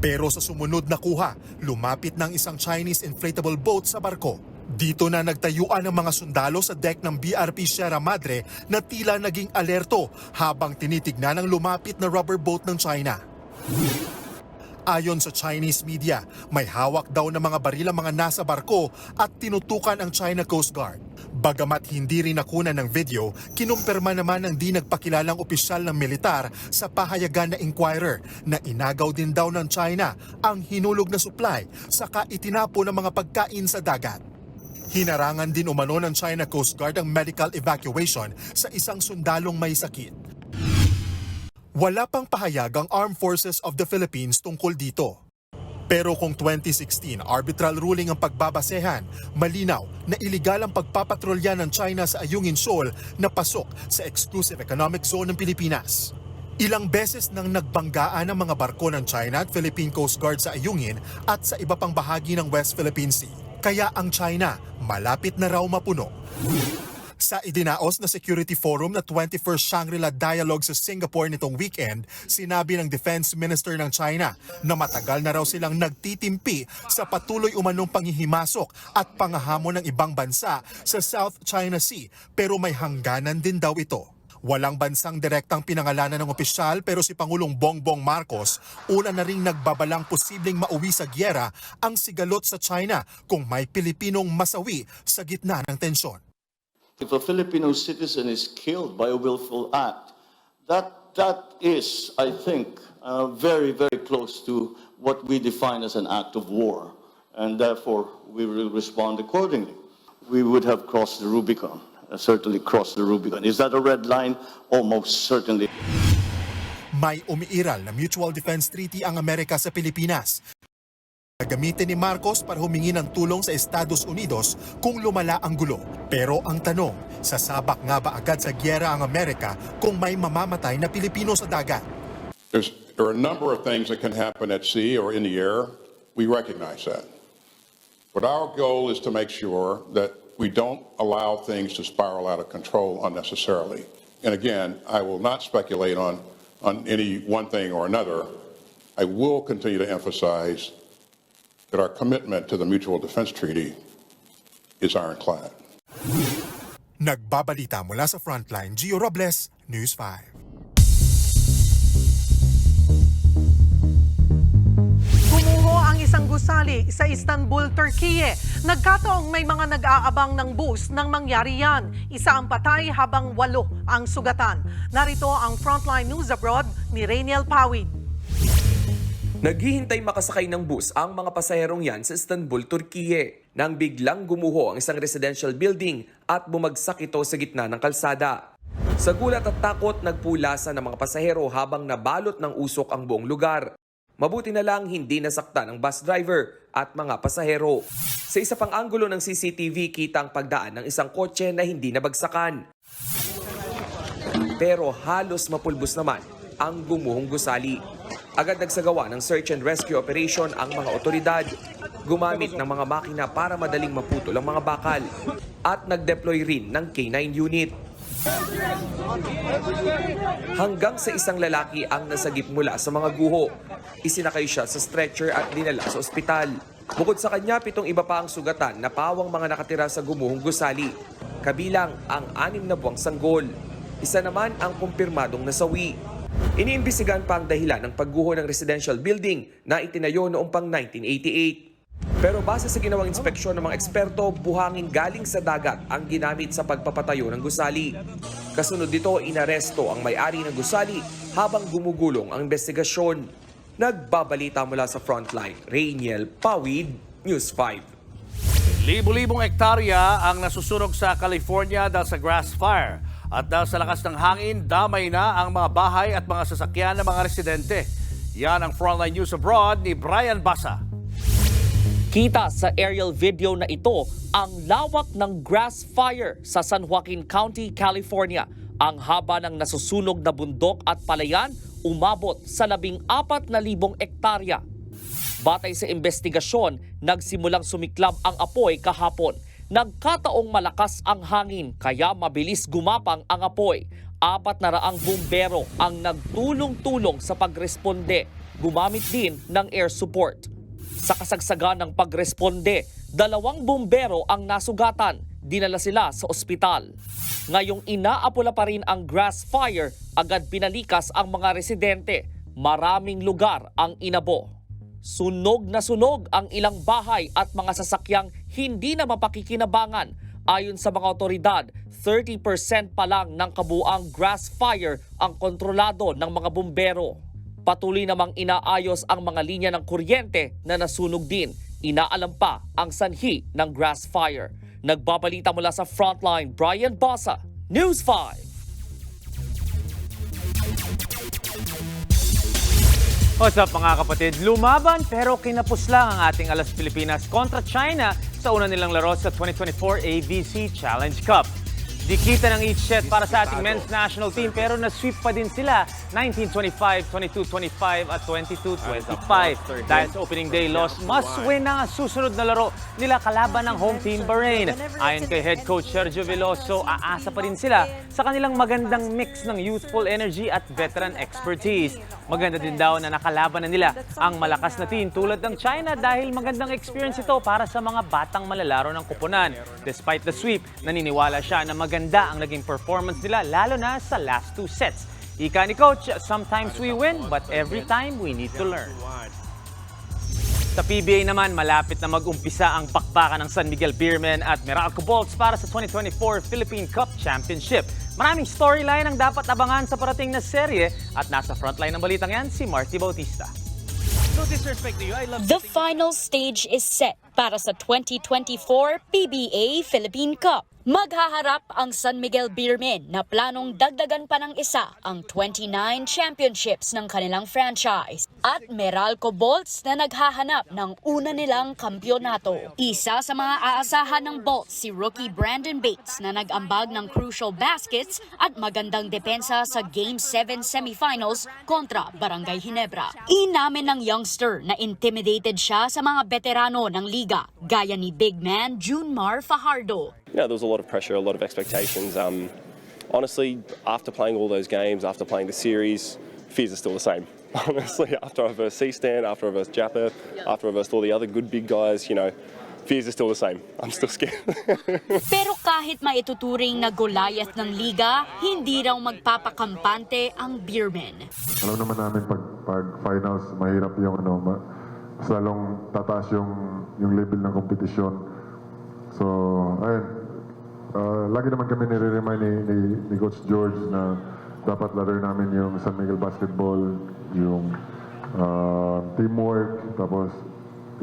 Pero sa sumunod na kuha, lumapit ng isang Chinese inflatable boat sa barko. Dito na nagtayuan ng mga sundalo sa deck ng BRP Sierra Madre na tila naging alerto habang tinitignan ang lumapit na rubber boat ng China. Ayon sa Chinese media, may hawak daw ng mga baril ang mga nasa barko at tinutukan ang China Coast Guard. Bagamat hindi rin nakunan ng video, kinumpirma naman ng di nagpakilalang opisyal ng militar sa pahayagan na Inquirer na inagaw din daw ng China ang hinulog na supply saka itinapo ng mga pagkain sa dagat. Hinarangan din umano ng China Coast Guard ang medical evacuation sa isang sundalong may sakit. Wala pang pahayag ang Armed Forces of the Philippines tungkol dito. Pero kung 2016 arbitral ruling ang pagbabasehan, malinaw na iligal ang pagpapatrolya ng China sa Ayungin Shoal na pasok sa Exclusive Economic Zone ng Pilipinas. Ilang beses nang nagbanggaan ang mga barko ng China at Philippine Coast Guard sa Ayungin at sa iba pang bahagi ng West Philippine Sea. Kaya ang China malapit na raw mapuno. Sa idinaos na Security Forum na 21st Shangri-La Dialogue sa Singapore nitong weekend, sinabi ng Defense Minister ng China na matagal na raw silang nagtitimpi sa patuloy umanong panghihimasok at pangahamon ng ibang bansa sa South China Sea, pero may hangganan din daw ito. Walang bansang direktang pinangalanan ng opisyal pero si Pangulong Bongbong Marcos una na ring nagbabalang posibleng mauwi sa gyera ang sigalot sa China kung may Pilipinong masawi sa gitna ng tensyon. If a Filipino citizen is killed by a willful act, that is, I think, very, very close to what we define as an act of war. And therefore, we will respond accordingly. We would have crossed the Rubicon, certainly crossed the Rubicon. Is that a red line? Almost certainly. May umiiral na Mutual Defense Treaty ang Amerika sa Pilipinas. Gamitin ni Marcos para humingi ng tulong sa Estados Unidos kung lumala ang gulo. Pero ang tanong, sasabak nga ba agad sa gyera ang Amerika kung may mamamatay na Pilipino sa dagat? There are a number of things that can happen at sea or in the air. We recognize that. But our goal is to make sure that we don't allow things to spiral out of control unnecessarily. And again, I will not speculate on any one thing or another. I will continue to emphasize that our commitment to the Mutual Defense Treaty is ironclad. Nagbabalita mula sa Frontline, Gio Robles, News 5. Gumuho ang isang gusali sa Istanbul, Turkey. Nagkataong may mga nag-aabang ng bus nang mangyari yan. Isa ang patay habang 8 ang sugatan. Narito ang Frontline News Abroad ni Rainiel Pawid. Naghihintay makasakay ng bus ang mga pasaherong yan sa Istanbul, Turkey nang biglang gumuho ang isang residential building at bumagsak ito sa gitna ng kalsada. Sa gulat at takot, nagpulasan ng mga pasahero habang nabalot ng usok ang buong lugar. Mabuti na lang hindi nasaktan ang bus driver at mga pasahero. Sa isa pang anggulo ng CCTV, kita ang pagdaan ng isang kotse na hindi nabagsakan. Pero halos mapulbos naman ang gumuhong gusali. Agad nagsagawa ng search and rescue operation ang mga otoridad. Gumamit ng mga makina para madaling maputol ang mga bakal. At nag-deploy rin ng K9 unit. Hanggang sa isang lalaki ang nasagip mula sa mga guho. Isinakay siya sa stretcher at dinala sa ospital. Bukod sa kanya, 7 iba pa ang sugatan na pawang mga nakatira sa gumuhong gusali. Kabilang ang 6 na buwang sanggol. Isa naman ang kumpirmadong nasawi. Iniimbestigahan pa ang dahilan ng pagguho ng residential building na itinayo noong pang 1988. Pero base sa ginawang inspeksyon ng mga eksperto, buhangin galing sa dagat ang ginamit sa pagpapatayo ng gusali. Kasunod dito, inaresto ang may-ari ng gusali habang gumugulong ang investigasyon. Nagbabalita mula sa Frontline, Rainiel Pawid, News 5. Libo-libong hektarya ang nasusunog sa California dahil sa grass fire. At dahil sa lakas ng hangin, damay na ang mga bahay at mga sasakyan ng mga residente. Yan ang Frontline News Abroad ni Brian Basa. Kita sa aerial video na ito ang lawak ng grass fire sa San Joaquin County, California. Ang haba ng nasusunog na bundok at palayan umabot sa 14,000 hektarya. Batay sa investigasyon, nagsimulang sumiklab ang apoy kahapon. Nagkataong malakas ang hangin kaya mabilis gumapang ang apoy. 400 bumbero ang nagtulong-tulong sa pagresponde. Gumamit din ng air support. Sa kasagsagan ng pagresponde, 2 bumbero ang nasugatan. Dinala sila sa ospital. Ngayong inaapula pa rin ang grass fire, agad pinalikas ang mga residente. Maraming lugar ang inabo. Sunog na sunog ang ilang bahay at mga sasakyang hindi na mapakikinabangan. Ayon sa mga otoridad, 30% pa lang ng kabuang grass fire ang kontrolado ng mga bumbero. Patuloy namang inaayos ang mga linya ng kuryente na nasunog din. Inaalam pa ang sanhi ng grass fire. Nagbabalita mula sa Frontline, Brian Basa, News 5. What's up mga kapatid? Lumaban pero kinapos lang ang ating Alas Pilipinas kontra China sa una nilang laro sa 2024 ABC Challenge Cup. Dikita ng each set para sa ating men's national team pero na-sweep pa din sila 19-25, 22-25 at 22-25. Dahil sa opening day loss, must win na ang susunod na laro nila kalaban ng home team Bahrain. Ayon kay head coach Sergio Veloso, aasa pa rin sila sa kanilang magandang mix ng youthful energy at veteran expertise. Maganda din daw na nakalaban na nila ang malakas na team tulad ng China dahil magandang experience ito para sa mga batang malalaro ng koponan. Despite the sweep, naniniwala siya na maganda ang naging performance nila lalo na sa last 2 sets. Ika ni Coach, sometimes we win but every time we need to learn. Sa PBA naman, malapit na mag-umpisa ang pakpakan ng San Miguel Beermen at Meralco Bolts para sa 2024 Philippine Cup Championship. Maraming storyline ang dapat abangan sa parating na serye at nasa frontline ng balitang yan si Marty Bautista. The final stage is set para sa 2024 PBA Philippine Cup. Maghaharap ang San Miguel Beermen na planong dagdagan pa ng isa ang 29 championships ng kanilang franchise at Meralco Bolts na naghahanap ng una nilang kampyonato. Isa sa mga aasahan ng Bolts si rookie Brandon Bates na nag-ambag ng crucial baskets at magandang depensa sa Game 7 semifinals kontra Barangay Ginebra. Inamin ng youngster na intimidated siya sa mga veterano ng liga gaya ni big man Junmar Fajardo. You know, there was a lot of pressure, a lot of expectations. Honestly, after playing all those games, after playing the series, fears are still the same. Honestly, after I versed C-Stan, after I versed Jappa, after I versed all the other good big guys, you know, fears are still the same. I'm still scared. Pero kahit maituturing na Goliath ng liga, hindi raw magpapakampante ang Beermen. Alam naman namin pag finals, mahirap yung mas lalong tataas yung level ng kompetisyon. So, ayun. Lagi naman kami nire-remind ni Coach George na dapat laro namin yung San Miguel basketball, yung teamwork, tapos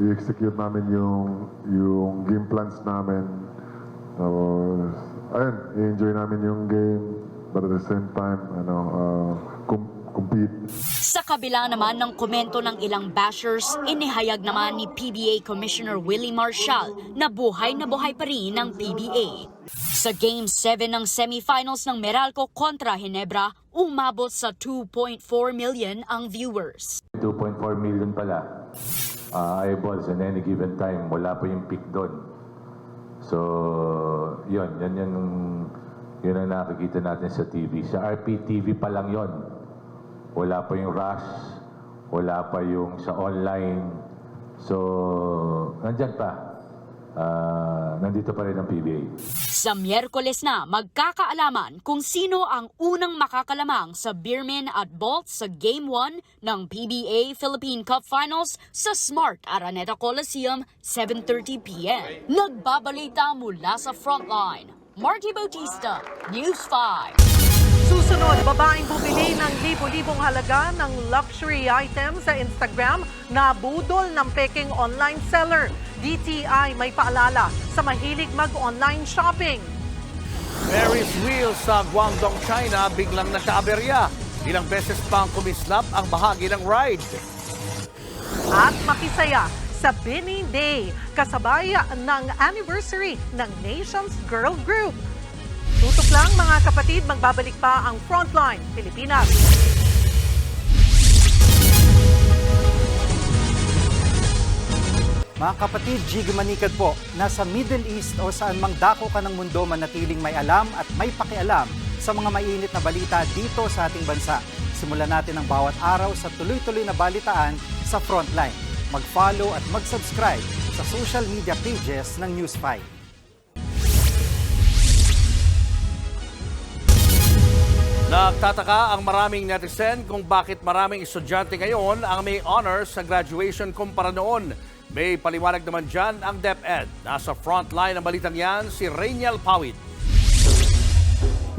i-execute namin yung game plans namin. Tapos, ayun, i-enjoy namin yung game, but at the same time, compete. Sa kabila naman ng komento ng ilang bashers, inihayag naman ni PBA Commissioner Willie Marshall na buhay pa rin ng PBA. Sa Game 7 ng semifinals ng Meralco kontra Ginebra, umabot sa 2.4 million ang viewers. 2.4 million pala eyeballs in any given time. Wala pa yung peak doon. So, yun ang nakikita natin sa TV. Sa RPTV pa lang yun. Wala pa yung rush, wala pa yung sa online. So, nandyan pa. Nandito pa rin ang PBA. Sa Miyerkules na, magkakaalaman kung sino ang unang makakalamang sa Beermen at Bolts sa Game 1 ng PBA Philippine Cup Finals sa Smart Araneta Coliseum, 7:30 p.m. Nagbabalita mula sa Frontline, Marty Bautista, News 5. Susunod, babaeng bumili ng libo-libong halaga ng luxury item sa Instagram na budol ng peking online seller. DTI may paalala sa mahilig mag-online shopping. Ferris wheel sa Guangdong, China biglang nagkaaberya. Ilang beses pang kumislap ang bahagi ng ride. At makisaya sa Bini Day, kasabay ng anniversary ng Nations Girl Group. Tutok lang mga kapatid, magbabalik pa ang Frontline Pilipinas. Mga kapatid, Jig Manikad po, nasa Middle East o saan mang dako ka ng mundo manatiling may alam at may pakialam sa mga mainit na balita dito sa ating bansa. Simulan natin ang bawat araw sa tuloy-tuloy na balitaan sa Frontline. Mag-follow at mag-subscribe sa social media pages ng News 5. Nagtataka ang maraming netizen kung bakit maraming estudyante ngayon ang may honors sa graduation kumpara noon. May paliwanag naman dyan ang DepEd. Nasa frontline ng balitang yan, si Rainiel Pawid.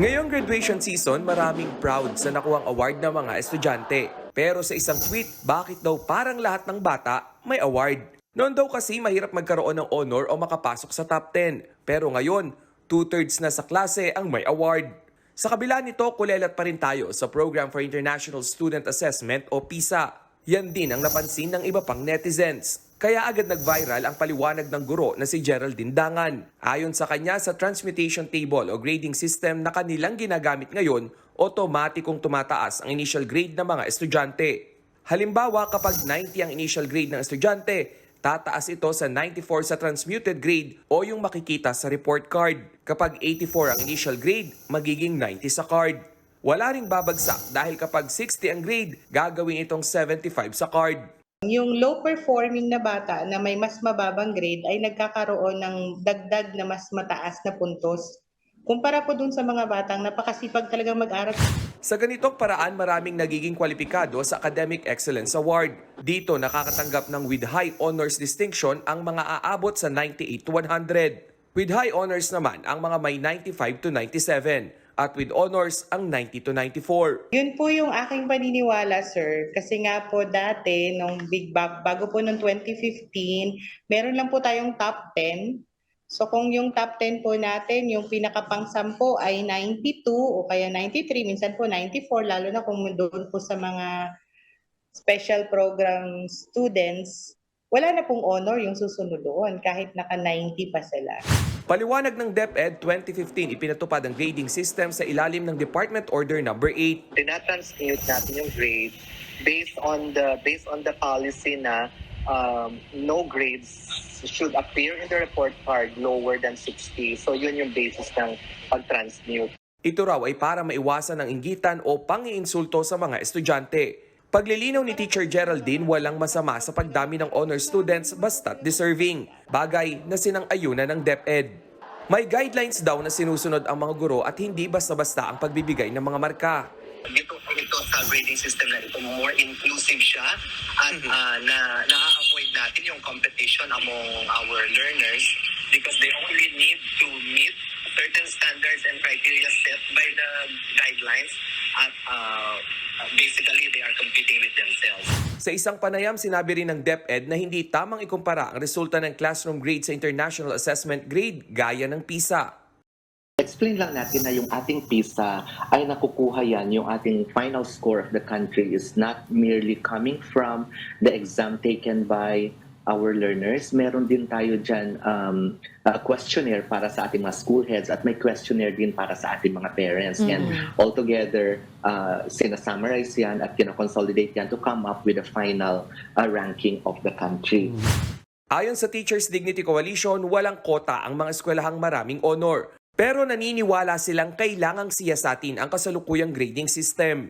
Ngayong graduation season, maraming proud sa nakuhang award ng mga estudyante. Pero sa isang tweet, bakit daw parang lahat ng bata may award? Noon daw kasi mahirap magkaroon ng honor o makapasok sa top 10. Pero ngayon, 2/3 na sa klase ang may award. Sa kabila nito, kulelat pa rin tayo sa Program for International Student Assessment o PISA. Yan din ang napansin ng iba pang netizens. Kaya agad nag-viral ang paliwanag ng guro na si Geraldine Dangan. Ayon sa kanya, sa transmutation table o grading system na kanilang ginagamit ngayon, otomatikong tumataas ang initial grade ng mga estudyante. Halimbawa, kapag 90 ang initial grade ng estudyante, tataas ito sa 94 sa transmuted grade o yung makikita sa report card. Kapag 84 ang initial grade, magiging 90 sa card. Wala ring babagsak dahil kapag 60 ang grade, gagawin itong 75 sa card. Yung low-performing na bata na may mas mababang grade ay nagkakaroon ng dagdag na mas mataas na puntos. Kumpara po dun sa mga batang napakasipag talagang mag-aral. Sa ganitong paraan, maraming nagiging kwalipikado sa Academic Excellence Award. Dito nakakatanggap ng with high honors distinction ang mga aabot sa 98 to 100. With high honors naman ang mga may 95 to 97. At with honors ang 90 to 94. Yun po yung aking paniniwala, sir. Kasi nga po dati, bago po noong 2015, meron lang po tayong top 10. So kung yung top 10 po natin, yung pinakapang-10 ay 92 o kaya 93, minsan po 94, lalo na kung doon po sa mga special program students, wala na pong honor yung susunod doon kahit naka 90 pa sila. Paliwanag ng DepEd, 2015 ipinatupad ang grading system sa ilalim ng Department Order No. 8. Tinatransmute natin yung grade based on the policy na no grades should appear in the report card lower than 60. So yun yung basis ng pag-transmute. Ito raw ay para maiwasan ang inggitan o pang-iinsulto sa mga estudyante. Paglilinaw ni Teacher Geraldine, walang masama sa pagdami ng honor students basta't deserving, bagay na sinang-ayunan ng DepEd. May guidelines daw na sinusunod ang mga guro at hindi basta-basta ang pagbibigay ng mga marka. Ito sa grading system na ito, more inclusive siya at na-avoid natin yung competition among our learners because they only need to meet certain standards and criteria set by the guidelines at basically they are competing with themselves. Sa isang panayam, sinabi rin ng DepEd na hindi tamang ikumpara ang resulta ng classroom grade sa International Assessment Grade gaya ng PISA. Explain lang natin na yung ating PISA ay nakukuha yan, yung ating final score of the country is not merely coming from the exam taken by our learners. Meron din tayo dyan questionnaire para sa ating mga school heads at may questionnaire din para sa ating mga parents. And altogether, sinasummarize yan at kinoconsolidate yan to come up with a final ranking of the country. Ayon sa Teachers Dignity Coalition, walang kota ang mga eskwelahang maraming honor. Pero naniniwala silang kailangang siyasatin ang kasalukuyang grading system.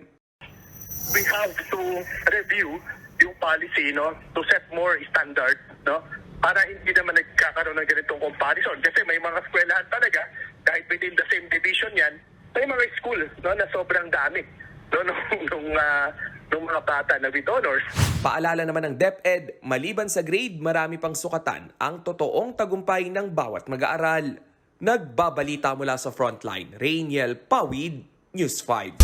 We have to review yung policy, no, to set more standard, no, para hindi naman nagkakaroon ng ganitong comparison. Kasi may mga eskwelahan talaga, kahit within the same division yan, may mga school, no, na sobrang dami, no, nung mga bata na with honors. Paalala naman ng DepEd, maliban sa grade, marami pang sukatan ang totoong tagumpay ng bawat mag-aaral. Nagbabalita mula sa Frontline, Rainiel Pawid, News 5.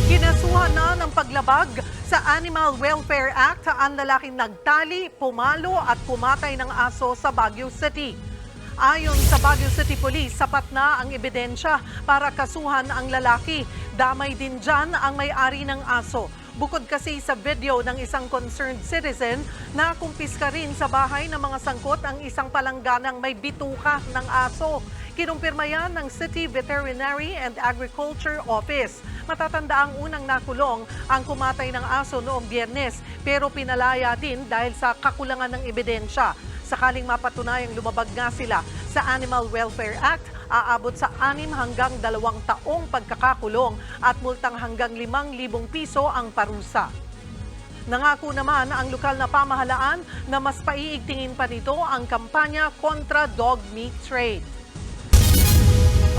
Kinasuhan na ng paglabag sa Animal Welfare Act ang lalaking nagtali, pumalo at pumatay ng aso sa Baguio City. Ayon sa Baguio City Police, sapat na ang ebidensya para kasuhan ang lalaki. Damay din dyan ang may-ari ng aso. Bukod kasi sa video ng isang concerned citizen, nakumpiska rin sa bahay ng mga sangkot ang isang palangganang may bituka ng aso. Kinumpirma yan ng City Veterinary and Agriculture Office. Matatanda ang unang nakulong ang kumatay ng aso noong Biyernes, pero pinalaya din dahil sa kakulangan ng ebidensya. Sakaling mapatunayang lumabag nga sila sa Animal Welfare Act, aabot sa 6 hanggang 2 taong pagkakakulong at multang hanggang 5,000 piso ang parusa. Nangako naman ang lokal na pamahalaan na mas paiigtingin pa nito ang kampanya kontra dog meat trade.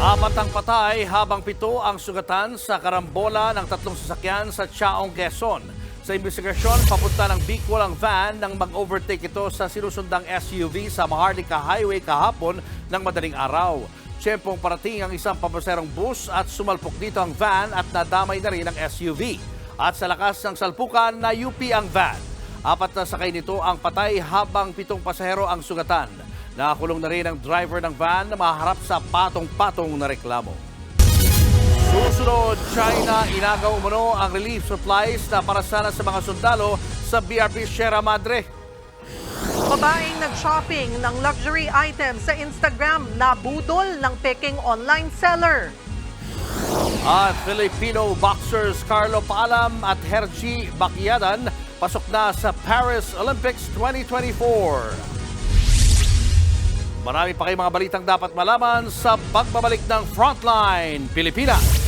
4 ang patay habang 7 ang sugatan sa karambola ng 3 sasakyan sa Chaong, Quezon. Sa investigasyon, papunta ng Bicol ang van nang mag-overtake ito sa sinusundang SUV sa Maharlika Highway kahapon ng madaling araw. Tiyempong parating ang isang pampaserong bus at sumalpok dito ang van at nadamay na rin ang SUV. At sa lakas ng salpukan, na-UP ang van. 4 na sakay nito ang patay habang 7 pasahero ang sugatan. Nakakulong na rin ang driver ng van na maharap sa patong-patong na reklamo. Susunod, China inagaw umano ang relief supplies na para sana sa mga sundalo sa BRP Sierra Madre. Babaeng nag-shopping ng luxury items sa Instagram nabudol ng peking online seller. At Filipino boxers Carlo Paalam at Hergy Bacyadan pasok na sa Paris Olympics 2024. Marami pa kayong mga balitang dapat malaman sa pagbabalik ng Frontline Pilipinas.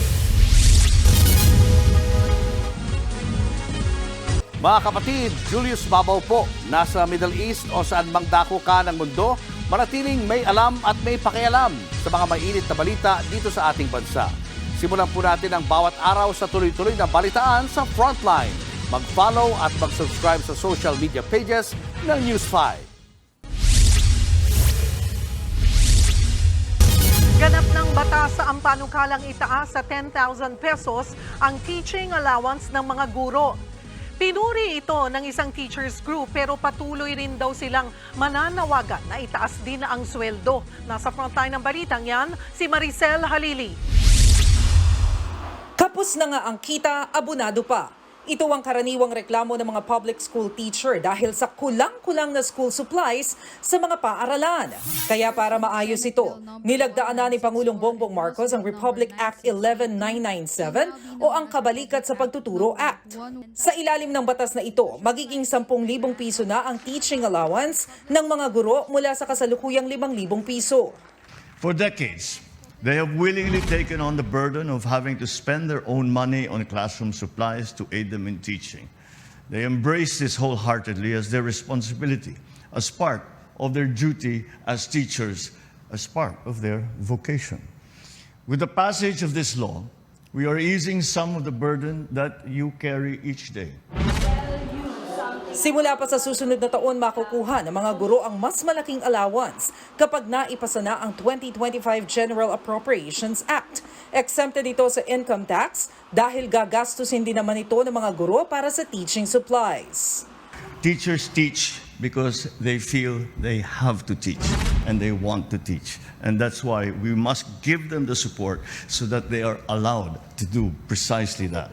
Mga kapatid, Julius Babaw po, nasa Middle East o saan mang dako ka ng mundo, manatiling may alam at may pakialam sa mga mainit na balita dito sa ating bansa. Simulan po natin ang bawat araw sa tuloy-tuloy na balitaan sa Frontline. Mag-follow at mag-subscribe sa social media pages ng News 5. Ganap ng batas sa ang panukalang itaas sa 10,000 pesos ang teaching allowance ng mga guro. Pinuri ito ng isang teachers group pero patuloy rin daw silang mananawagan na itaas din ang sweldo. Nasa frontline ng balitang yan, si Maricel Halili. Kapos na nga ang kita, abunado pa. Ito ang karaniwang reklamo ng mga public school teacher dahil sa kulang-kulang na school supplies sa mga paaralan. Kaya para maayos ito, nilagdaan na ni Pangulong Bongbong Marcos ang Republic Act 11997 o ang Kabalikat sa Pagtuturo Act. Sa ilalim ng batas na ito, magiging 10,000 piso na ang teaching allowance ng mga guro mula sa kasalukuyang 5,000 piso. For decades, they have willingly taken on the burden of having to spend their own money on classroom supplies to aid them in teaching. They embrace this wholeheartedly as their responsibility, as part of their duty as teachers, as part of their vocation. With the passage of this law, we are easing some of the burden that you carry each day. Simula pa sa susunod na taon, makukuha ng mga guro ang mas malaking allowance kapag naipasa na ang 2025 General Appropriations Act. Exempted ito sa income tax dahil gagastusin din naman ito ng mga guro para sa teaching supplies. Teachers teach because they feel they have to teach and they want to teach. And that's why we must give them the support so that they are allowed to do precisely that.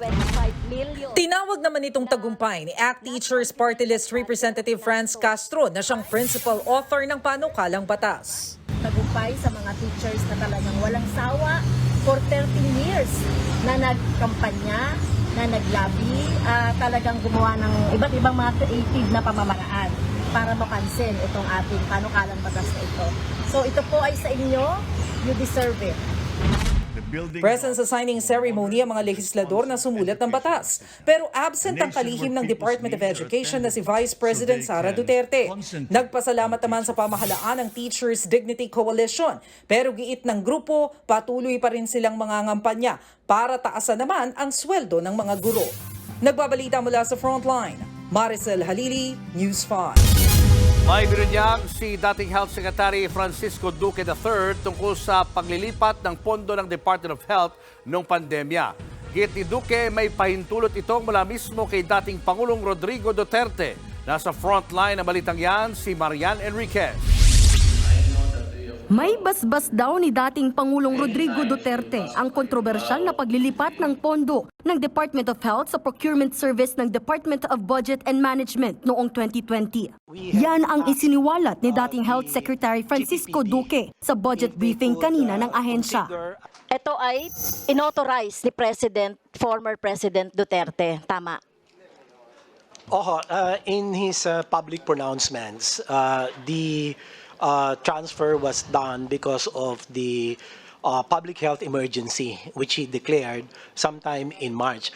Tinawag naman itong tagumpay ni ACT Teachers Party List Representative Franz Castro na siyang principal author ng panukalang batas. Tagumpay sa mga teachers na talagang walang sawa for 13 years na nagkampanya, na naglabi, talagang gumawa ng iba't ibang mga creative na pamamaraan para mapansin itong ating panukalang batas na ito. So ito po ay sa inyo, you deserve it. Present sa signing ceremony ang mga legislador na sumulat ng batas. Pero absent ang kalihim ng Department of Education na si Vice President Sara Duterte. Nagpasalamat naman sa pamahalaan ng Teachers Dignity Coalition. Pero giit ng grupo, patuloy pa rin silang mangangampanya para taasan naman ang sweldo ng mga guro. Nagbabalita mula sa Frontline, Maricel Halili, News 5. May binunyag si dating Health Secretary Francisco Duque III tungkol sa paglilipat ng pondo ng Department of Health noong pandemya. Git ni Duque, may pahintulot itong mula mismo kay dating Pangulong Rodrigo Duterte. Nasa frontline na balitang yan, si Marian Enriquez. May basbas daw ni dating Pangulong Rodrigo Duterte ang kontrobersyal na paglilipat ng pondo ng Department of Health sa procurement service ng Department of Budget and Management noong 2020. Yan ang isiniwalat ni dating Health Secretary Francisco Duque sa budget briefing kanina ng ahensya. Ito ay inauthorize ni former President Duterte. Tama. In his public pronouncements, the transfer was done because of the public health emergency which he declared sometime in March.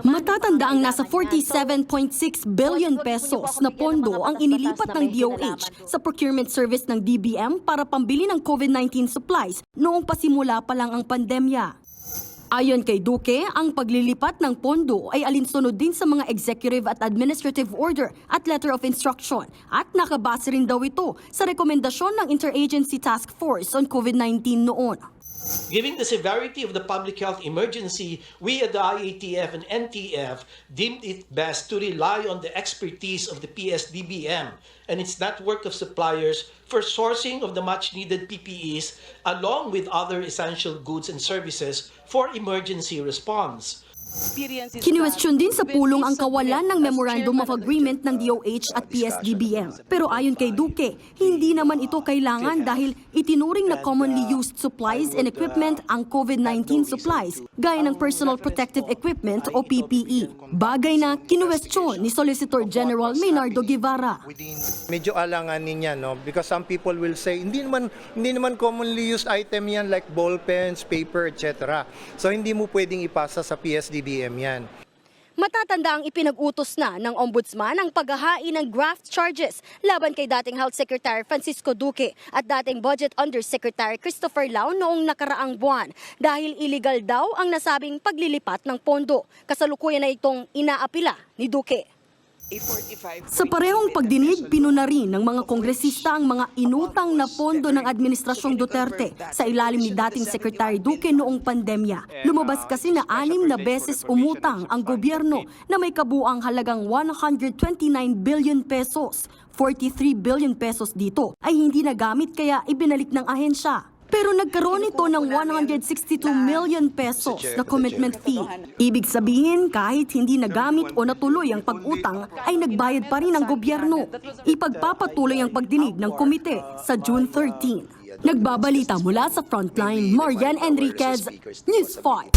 Matatanda ang nasa 47.6 billion pesos na pondo ang inilipat ng DOH sa procurement service ng DBM para pambili ng COVID-19 supplies noong pasimula pa lang ang pandemya. Ayon kay Duque, ang paglilipat ng pondo ay alinsunod din sa mga executive at administrative order at letter of instruction at nakabase rin daw ito sa rekomendasyon ng Interagency Task Force on COVID-19 noon. Given the severity of the public health emergency, we at the IATF and NTF deemed it best to rely on the expertise of the PSDBM and its network of suppliers for sourcing of the much-needed PPEs along with other essential goods and services for emergency response. Kinuwestiyon din sa pulong ang kawalan ng Memorandum of Agreement ng DOH at PSDBM. Pero ayon kay Duque, hindi naman ito kailangan dahil itinuring na commonly used supplies and equipment ang COVID-19 supplies, gaya ng personal protective equipment o PPE. Bagay na kinuwestiyon ni Solicitor General Maynardo Guevara. Medyo alanganin niya, no? Because some people will say, hindi naman commonly used item yan like ball pens, paper, etc. So hindi mo pwedeng ipasa sa PSDBM yan. Matatanda ang ipinag-utos na ng Ombudsman ang paghahain ng graft charges laban kay dating Health Secretary Francisco Duque at dating Budget Undersecretary Christopher Lau noong nakaraang buwan dahil illegal daw ang nasabing paglilipat ng pondo. Kasalukuyan na itong inaapila ni Duque. Sa parehong pagdinig, pinuna rin ng mga kongresista ang mga inutang na pondo ng Administrasyong Duterte sa ilalim ni dating Secretary Duque noong pandemya. Lumabas kasi na 6 na beses umutang ang gobyerno na may kabuang halagang 129 billion pesos. 43 billion pesos dito ay hindi nagamit kaya ibinalik ng ahensya. Pero nagkaroon ito ng 162 million pesos na commitment fee. Ibig sabihin, kahit hindi nagamit o natuloy ang pag-utang, ay nagbayad pa rin ang gobyerno. Ipagpapatuloy ang pagdinig ng komite sa June 13. Nagbabalita mula sa Frontline, Marian Enriquez, News 5.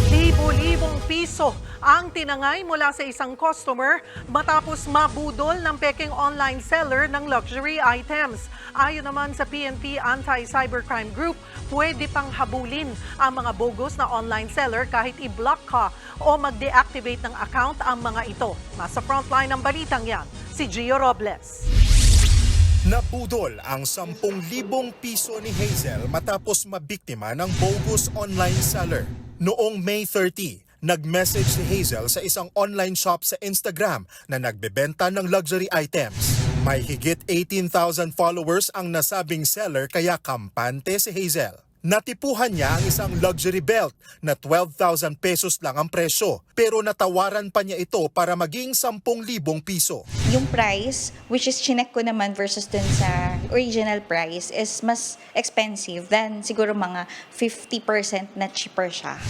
Libo-libong piso ang tinangay mula sa isang customer matapos mabudol ng peking online seller ng luxury items. Ayon naman sa PNP Anti-Cybercrime Group, pwede pang habulin ang mga bogus na online seller kahit i-block ka o mag-deactivate ng account ang mga ito. Nasa frontline ng balitang yan, si Gio Robles. Nabudol ang 10,000 piso ni Hazel matapos mabiktima ng bogus online seller. Noong May 30, nag-message si Hazel sa isang online shop sa Instagram na nagbebenta ng luxury items. May higit 18,000 followers ang nasabing seller kaya kampante si Hazel. Natipuhan niya ang isang luxury belt na 12,000 pesos lang ang presyo pero natawaran pa niya ito para maging 10,000 piso. Yung price, which is chinek ko naman versus dun sa original price, is mas expensive than siguro mga 50% na cheaper siya.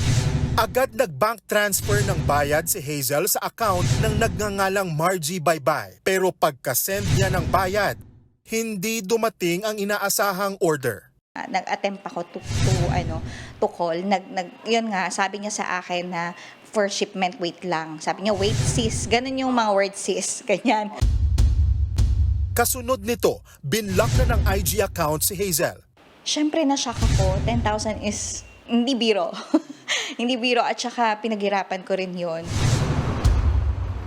Agad nag-bank transfer ng bayad si Hazel sa account ng nagngangalang Margie Baybay. Pero pagka-send niya ng bayad, hindi dumating ang inaasahang order. Nag-attempt ako to call. Yun nga, sabi niya sa akin na for shipment, wait lang. Sabi niya, wait sis. Ganun yung mga words sis. Ganyan. Kasunod nito, binlock na ng IG account si Hazel. Siyempre na-shock ako. 10,000 is hindi biro. Hindi biro at saka pinaghirapan ko rin yun.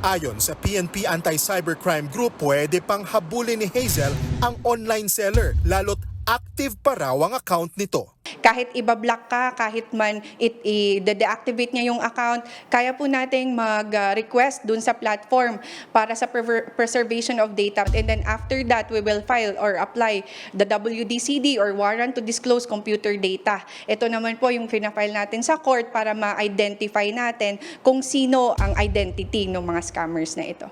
Ayon sa PNP Anti-Cybercrime Group, pwede pang habulin ni Hazel ang online seller, lalo't active pa raw ang account nito. Kahit ibablock ka, kahit man i-deactivate niya yung account, kaya po nating mag-request dun sa platform para sa preservation of data. And then after that, we will file or apply the WDCD or warrant to disclose computer data. Ito naman po yung fina-file natin sa court para ma-identify natin kung sino ang identity ng mga scammers na ito.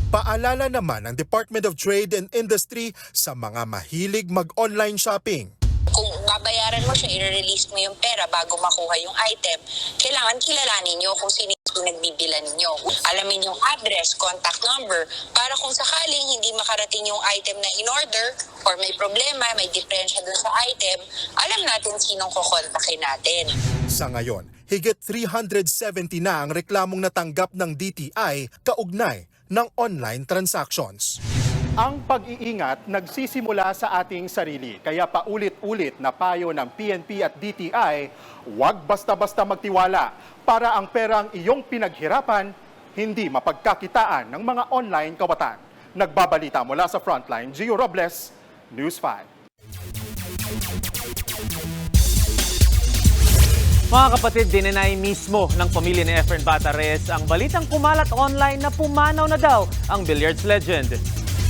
Paalala naman ng Department of Trade and Industry sa mga mahilig mag-online shopping. Kung babayaran mo siya, i-release mo yung pera bago makuha yung item, kailangan kilalanin nyo kung sino yung nagbibilan ninyo. Alamin yung address, contact number, para kung sakaling hindi makarating yung item na in-order or may problema, may diferensya dun sa item, alam natin sinong kukontakin natin. Sa ngayon, higit 370 na ang reklamong natanggap ng DTI kaugnay ng online transactions. Ang pag-iingat nagsisimula sa ating sarili, kaya paulit-ulit na payo ng PNP at DTI, huwag basta-basta magtiwala para ang perang iyong pinaghirapan hindi mapagkakitaan ng mga online kawatan. Nagbabalita mula sa Frontline, Gio Robles, News 5. Mga kapatid, dininay mismo ng pamilya ni Efren Bata Reyes ang balitang kumalat online na pumanaw na daw ang billiards legend.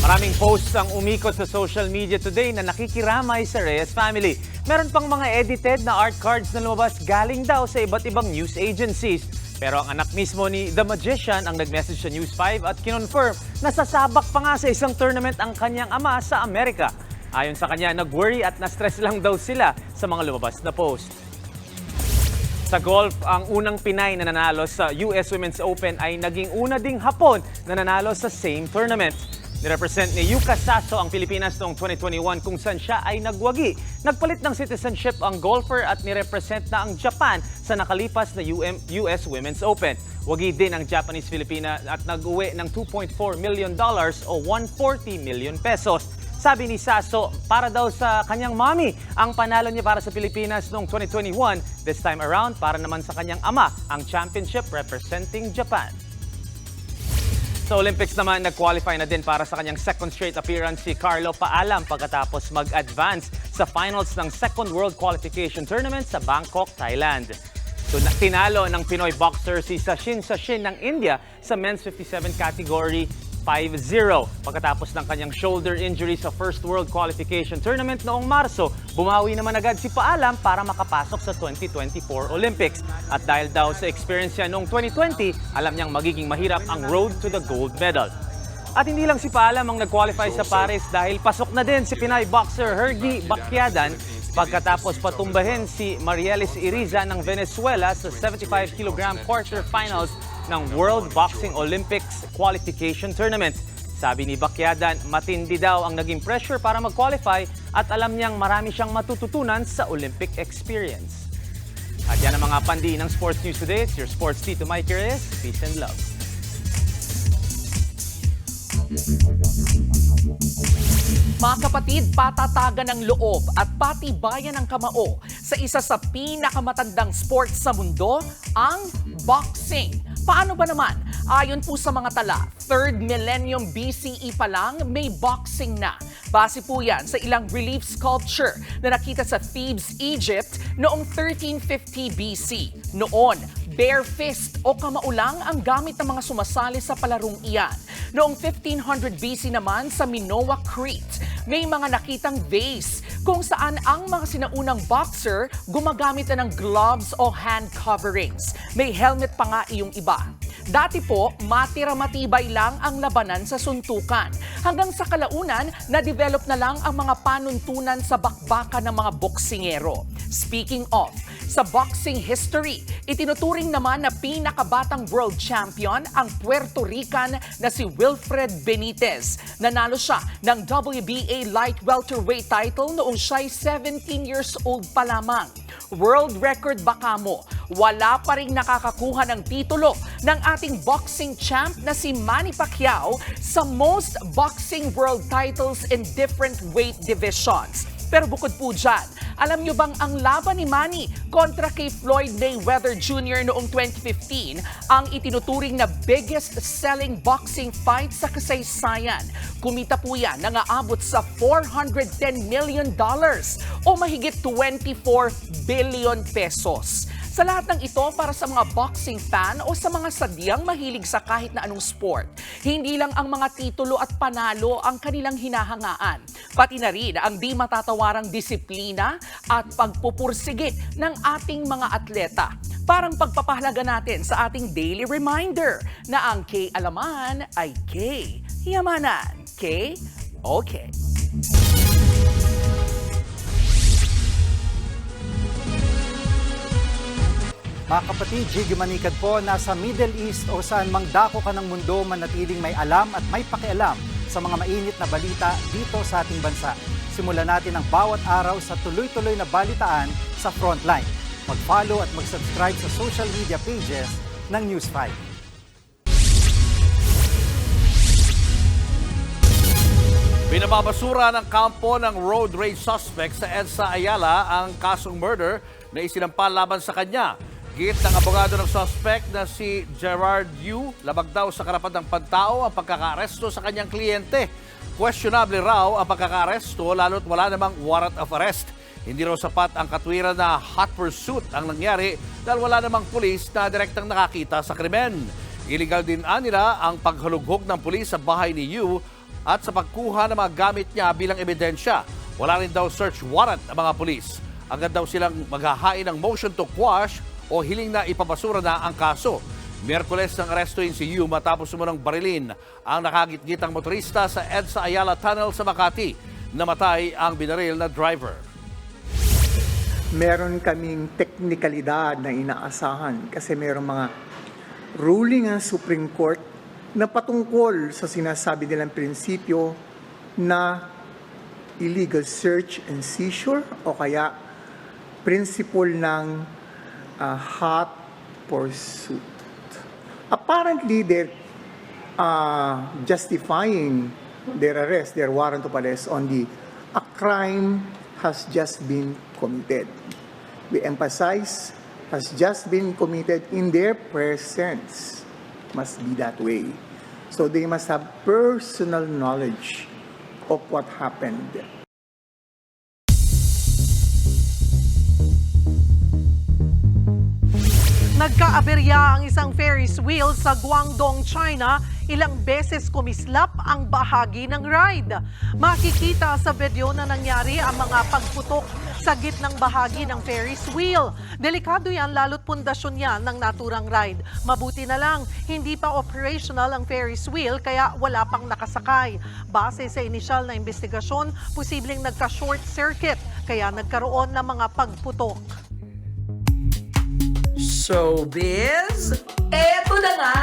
Maraming posts ang umikot sa social media today na nakikiramay sa Reyes family. Meron pang mga edited na art cards na lumabas galing daw sa iba't ibang news agencies. Pero ang anak mismo ni The Magician ang nag-message sa News 5 at kinonfirm na sasabak pa nga sa isang tournament ang kanyang ama sa Amerika. Ayon sa kanya, nag-worry at na-stress lang daw sila sa mga lumabas na post. Sa golf, ang unang Pinay na nanalo sa US Women's Open ay naging una ding Hapon na nanalo sa same tournament. Nirepresent ni Yuka Saso ang Pilipinas noong 2021 kung saan siya ay nagwagi. Nagpalit ng citizenship ang golfer at nirepresent na ang Japan sa nakalipas na US Women's Open. Wagi din ang Japanese Filipina at nag-uwi ng $2.4 million o 140 million pesos. Sabi ni Saso, para daw sa kanyang mommy ang panalo niya para sa Pilipinas noong 2021. This time around, para naman sa kanyang ama ang championship representing Japan. Sa Olympics naman, nag-qualify na din para sa kanyang second straight appearance si Carlo Paalam pagkatapos mag-advance sa finals ng second World Qualification Tournament sa Bangkok, Thailand. Tinalo ng Pinoy boxer si Sachin ng India sa men's 57 category 5-0. Pagkatapos ng kanyang shoulder injury sa first World Qualification Tournament noong Marso, bumawi naman agad si Paalam para makapasok sa 2024 Olympics. At dahil daw sa experience niya noong 2020, alam niyang magiging mahirap ang road to the gold medal. At hindi lang si Paalam ang nag-qualify sa Paris dahil pasok na din si Pinay boxer Hergy Bacquiadan pagkatapos patumbahin si Marielis Iriza ng Venezuela sa 75 kg quarterfinals ng World Boxing Olympics Qualification Tournament. Sabi ni Bacquiadan, matindi daw ang naging pressure para mag-qualify at alam niyang marami siyang matututunan sa Olympic experience. At yan ang mga pandi ng Sports News Today. It's your Sports Tito Mike Reyes. Peace and love. Mga kapatid, patatagan ng loob at patibayan ng kamao sa isa sa pinakamatandang sports sa mundo, ang boxing. Paano ba naman? Ayon po sa mga tala, 3rd millennium BCE pa lang may boxing na. Base po yan sa ilang relief sculpture na nakita sa Thebes, Egypt noong 1350 BC. Noon, bare fist o kamao lang ang gamit ng mga sumasali sa palarong iyan. Noong 1500 BC naman sa Minoa, Crete, may mga nakitang vase kung saan ang mga sinaunang boxer gumagamit na ng gloves o hand coverings. May helmet pa nga iyong iba. Dati po, matira-matibay lang ang labanan sa suntukan. Hanggang sa kalaunan, na-develop na lang ang mga panuntunan sa bakbakan ng mga boksingero. Speaking of, sa boxing history, itinuturing naman na pinakabatang world champion ang Puerto Rican na si Wilfred Benitez. Nanalo siya ng WBA light welterweight title noong siya'y 17 years old pa lamang. World record baka mo, wala pa ring nakakakuha ng titulo ng ating boxing champ na si Manny Pacquiao sa most boxing world titles in different weight divisions. Pero bukod po dyan, alam nyo bang ang laban ni Manny kontra kay Floyd Mayweather Jr. noong 2015 ang itinuturing na biggest selling boxing fight sa kasaysayan? Kumita po yan ng aabot sa $410 million o mahigit 24 billion pesos. Sa lahat ng ito para sa mga boxing fan o sa mga sadyang mahilig sa kahit na anong sport. Hindi lang ang mga titulo at panalo ang kanilang hinahangaan. Pati na rin ang di matatawarang disiplina at pagpupursigit ng ating mga atleta. Parang pagpapahalaga natin sa ating daily reminder na ang K-alaman ay K-yamanan. K? Okay. Mga kapatid, Jiggy Manikad po, nasa Middle East o saan mang dako ka ng mundo, manatiling may alam at may pakialam sa mga mainit na balita dito sa ating bansa. Simulan natin ang bawat araw sa tuloy-tuloy na balitaan sa Frontline. mag-follow at mag-subscribe sa social media pages ng News 5. Binababasura ng kampo ng road rage suspect sa EDSA Ayala ang kasong murder na isinampa laban sa kanya. Git ng abogado ng suspect na si Gerard Yu, labag daw sa karapatang pantao ang pagkakaaresto sa kanyang kliyente. Questionable raw ang pagkakaaresto lalo't wala namang warrant of arrest. Hindi raw sapat ang katwiran na hot pursuit ang nangyari dahil wala namang pulis na direktang nakakita sa krimen. Illegal din nila ang paghalughog ng pulis sa bahay ni Yu at sa pagkuha ng mga gamit niya bilang ebidensya. Wala rin daw search warrant ang mga pulis. Agad daw silang maghahain ng motion to quash o hiling na ipabasura na ang kaso. Miyerkules nang arestuhin si Yu matapos sumunang barilin ang nakagitgitang motorista sa EDSA Ayala Tunnel sa Makati. Namatay ang binaril na driver. Meron kaming teknikalidad na inaasahan kasi meron mga ruling ng Supreme Court na patungkol sa sinasabi nilang prinsipyo na illegal search and seizure o kaya principle ng hot pursuit. Apparently, they're justifying their arrest, their warrant of arrest on a crime has just been committed. We emphasize, has just been committed in their presence. Must be that way. So they must have personal knowledge of what happened. Nagkaaberya ang isang Ferris wheel sa Guangdong, China. Ilang beses kumislap ang bahagi ng ride. Makikita sa video na nangyari ang mga pagputok sa gitnang bahagi ng Ferris wheel. Delikado yan lalo't pundasyon yan ng naturang ride. Mabuti na lang, hindi pa operational ang Ferris wheel kaya wala pang nakasakay. Base sa inisyal na investigasyon, posibleng nagka-short circuit kaya nagkaroon ng mga pagputok. Showbiz, eto na nga!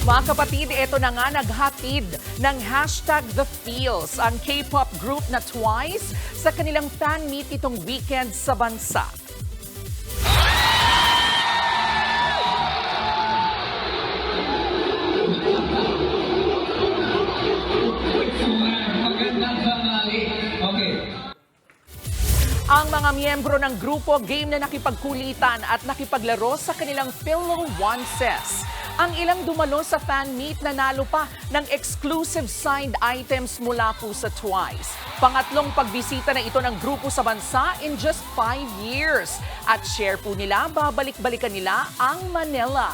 Mga kapatid, eto na nga naghatid ng #TheFeels ang K-pop group na Twice sa kanilang fan meet itong weekend sa bansa. Ang mga miyembro ng grupo game na nakipagkulitan at nakipaglaro sa kanilang Pillow Onces. Ang ilang dumalo sa fan meet nanalo pa ng exclusive signed items mula po sa Twice. Pangatlong pagbisita na ito ng grupo sa bansa in just 5 years. At share po nila, babalik-balikan nila ang Manila.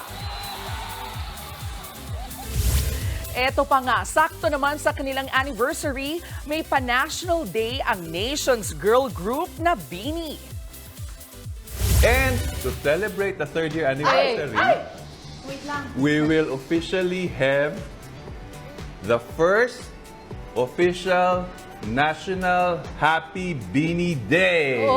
Eto pa nga, sakto naman sa kanilang anniversary, may pa-National Day ang nation's girl group na BINI. And to celebrate the 3rd year anniversary, we will officially have the first official National Happy BINI Day.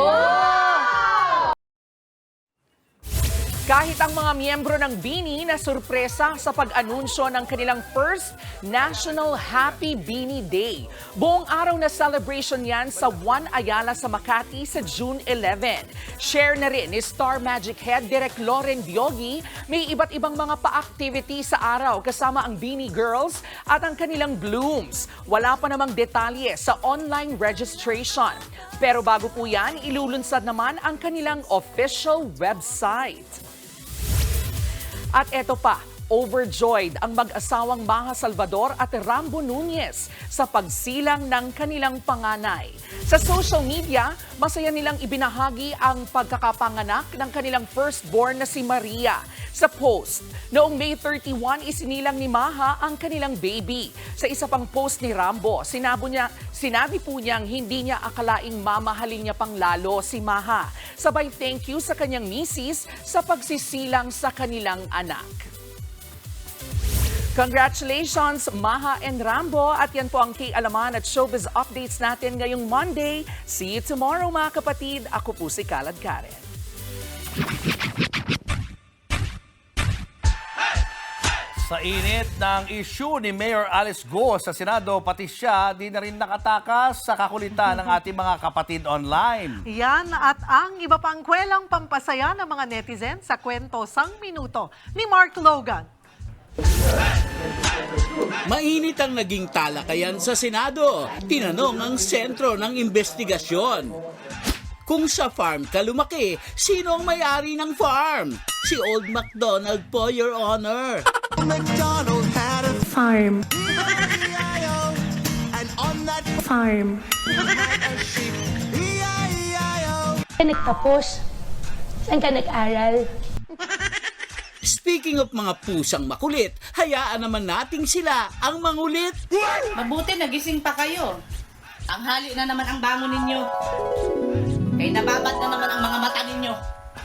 Kahit ang mga miyembro ng BINI na sorpresa sa pag-anunsyo ng kanilang first National Happy BINI Day. Buong araw na celebration yan sa One Ayala sa Makati sa June 11. Share na rin ni Star Magic Head Direk Loren Biogi, may iba't ibang mga pa-activity sa araw kasama ang BINI Girls at ang kanilang blooms. Wala pa namang detalye sa online registration. Pero bago po yan, ilulunsad naman ang kanilang official website. At eto pa, overjoyed ang mag-asawang Maha Salvador at Rambo Nunez sa pagsilang ng kanilang panganay. Sa social media, masaya nilang ibinahagi ang pagkakapanganak ng kanilang firstborn na si Maria. Sa post, noong May 31, isinilang ni Maha ang kanilang baby. Sa isa pang post ni Rambo, sinabi po niyang hindi niya akalaing mamahalin niya pang lalo si Maha. Sabay thank you sa kanyang misis sa pagsisilang sa kanilang anak. Congratulations, Maha and Rambo. At yan po ang K-Alaman at Showbiz Updates natin ngayong Monday. See you tomorrow, mga kapatid. Ako po si Kalad Karen. Sa init ng issue ni Mayor Alice Go sa Senado, pati siya di na rin nakatakas sa kakulitan ng ating mga kapatid online. Yan at ang iba pang kwelang pampasaya ng mga netizen sa kwento sang minuto ni Mark Logan. Mainit ang naging talakayan sa Senado. Tinanong ang sentro ng investigasyon. Kung sa farm ka lumaki, sino ang may-ari ng farm? Si Old MacDonald po, Your Honor. MacDonald had a farm. And on that farm, nagtapos? Saan ka nag-aral? Speaking of mga pusang makulit, hayaan naman nating sila ang mangulit. Mabuti nagising pa kayo. Ang hali na naman ang bangon ninyo. Kaya nababad na naman ang mga mata ninyo.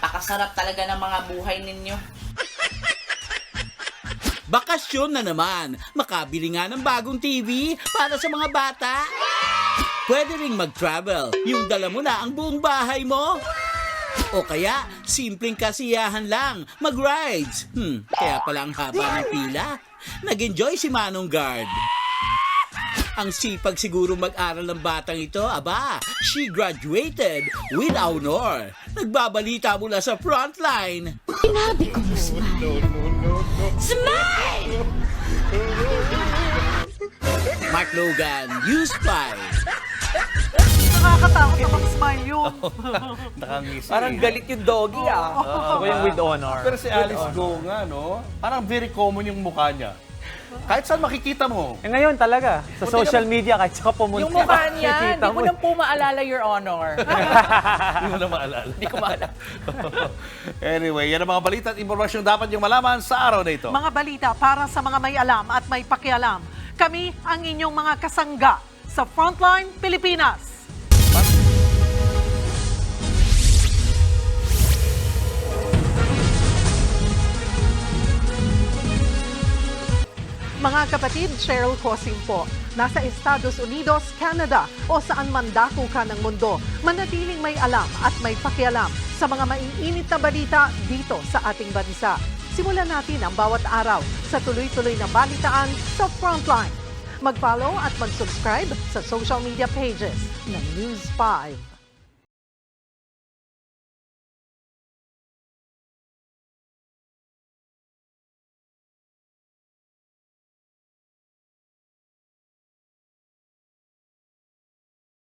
Pakasarap talaga ng mga buhay ninyo. Bakasyon na naman. Makabili nga ng bagong TV para sa mga bata. Pwede ring mag-travel. Yung dala mo na ang buong bahay mo. O kaya, simpleng kasiyahan lang. Mag-rides. Kaya pala ang haba ng pila. Nag-enjoy si Manong Guard. Ang sipag siguro mag-aral ng batang ito, aba, she graduated with honor. Nagbabalita mula sa frontline. Sinabi ko mo, smile. Smile! Mark Logan, News 5. Nakakatakot na mag-smile yun. Nakangisi. Parang galit yung doggy Ako yung with honor. Pero si Alice Go nga, no? Parang very common yung mukha niya. Kahit saan makikita mo. Ngayon talaga, sa social media, kahit saan ka pumunta. Yung mukha niya, hindi mo na po maalala, Your Honor. Hindi mo na maalala. Hindi ko maalala. Anyway, yan ang mga balita at impormasyon dapat yung malaman sa araw na ito. Mga balita para sa mga may alam at may pakialam. Kami ang inyong mga kasangga sa Frontline Pilipinas. Mga kapatid, Cheryl Cosim po. Nasa Estados Unidos, Canada o saan man dako ka ng mundo, manatiling may alam at may pakialam sa mga maiinit na balita dito sa ating bansa. Simulan natin ang bawat araw sa tuloy-tuloy na balitaan sa Frontline. Mag-follow at mag-subscribe sa social media pages ng News 5.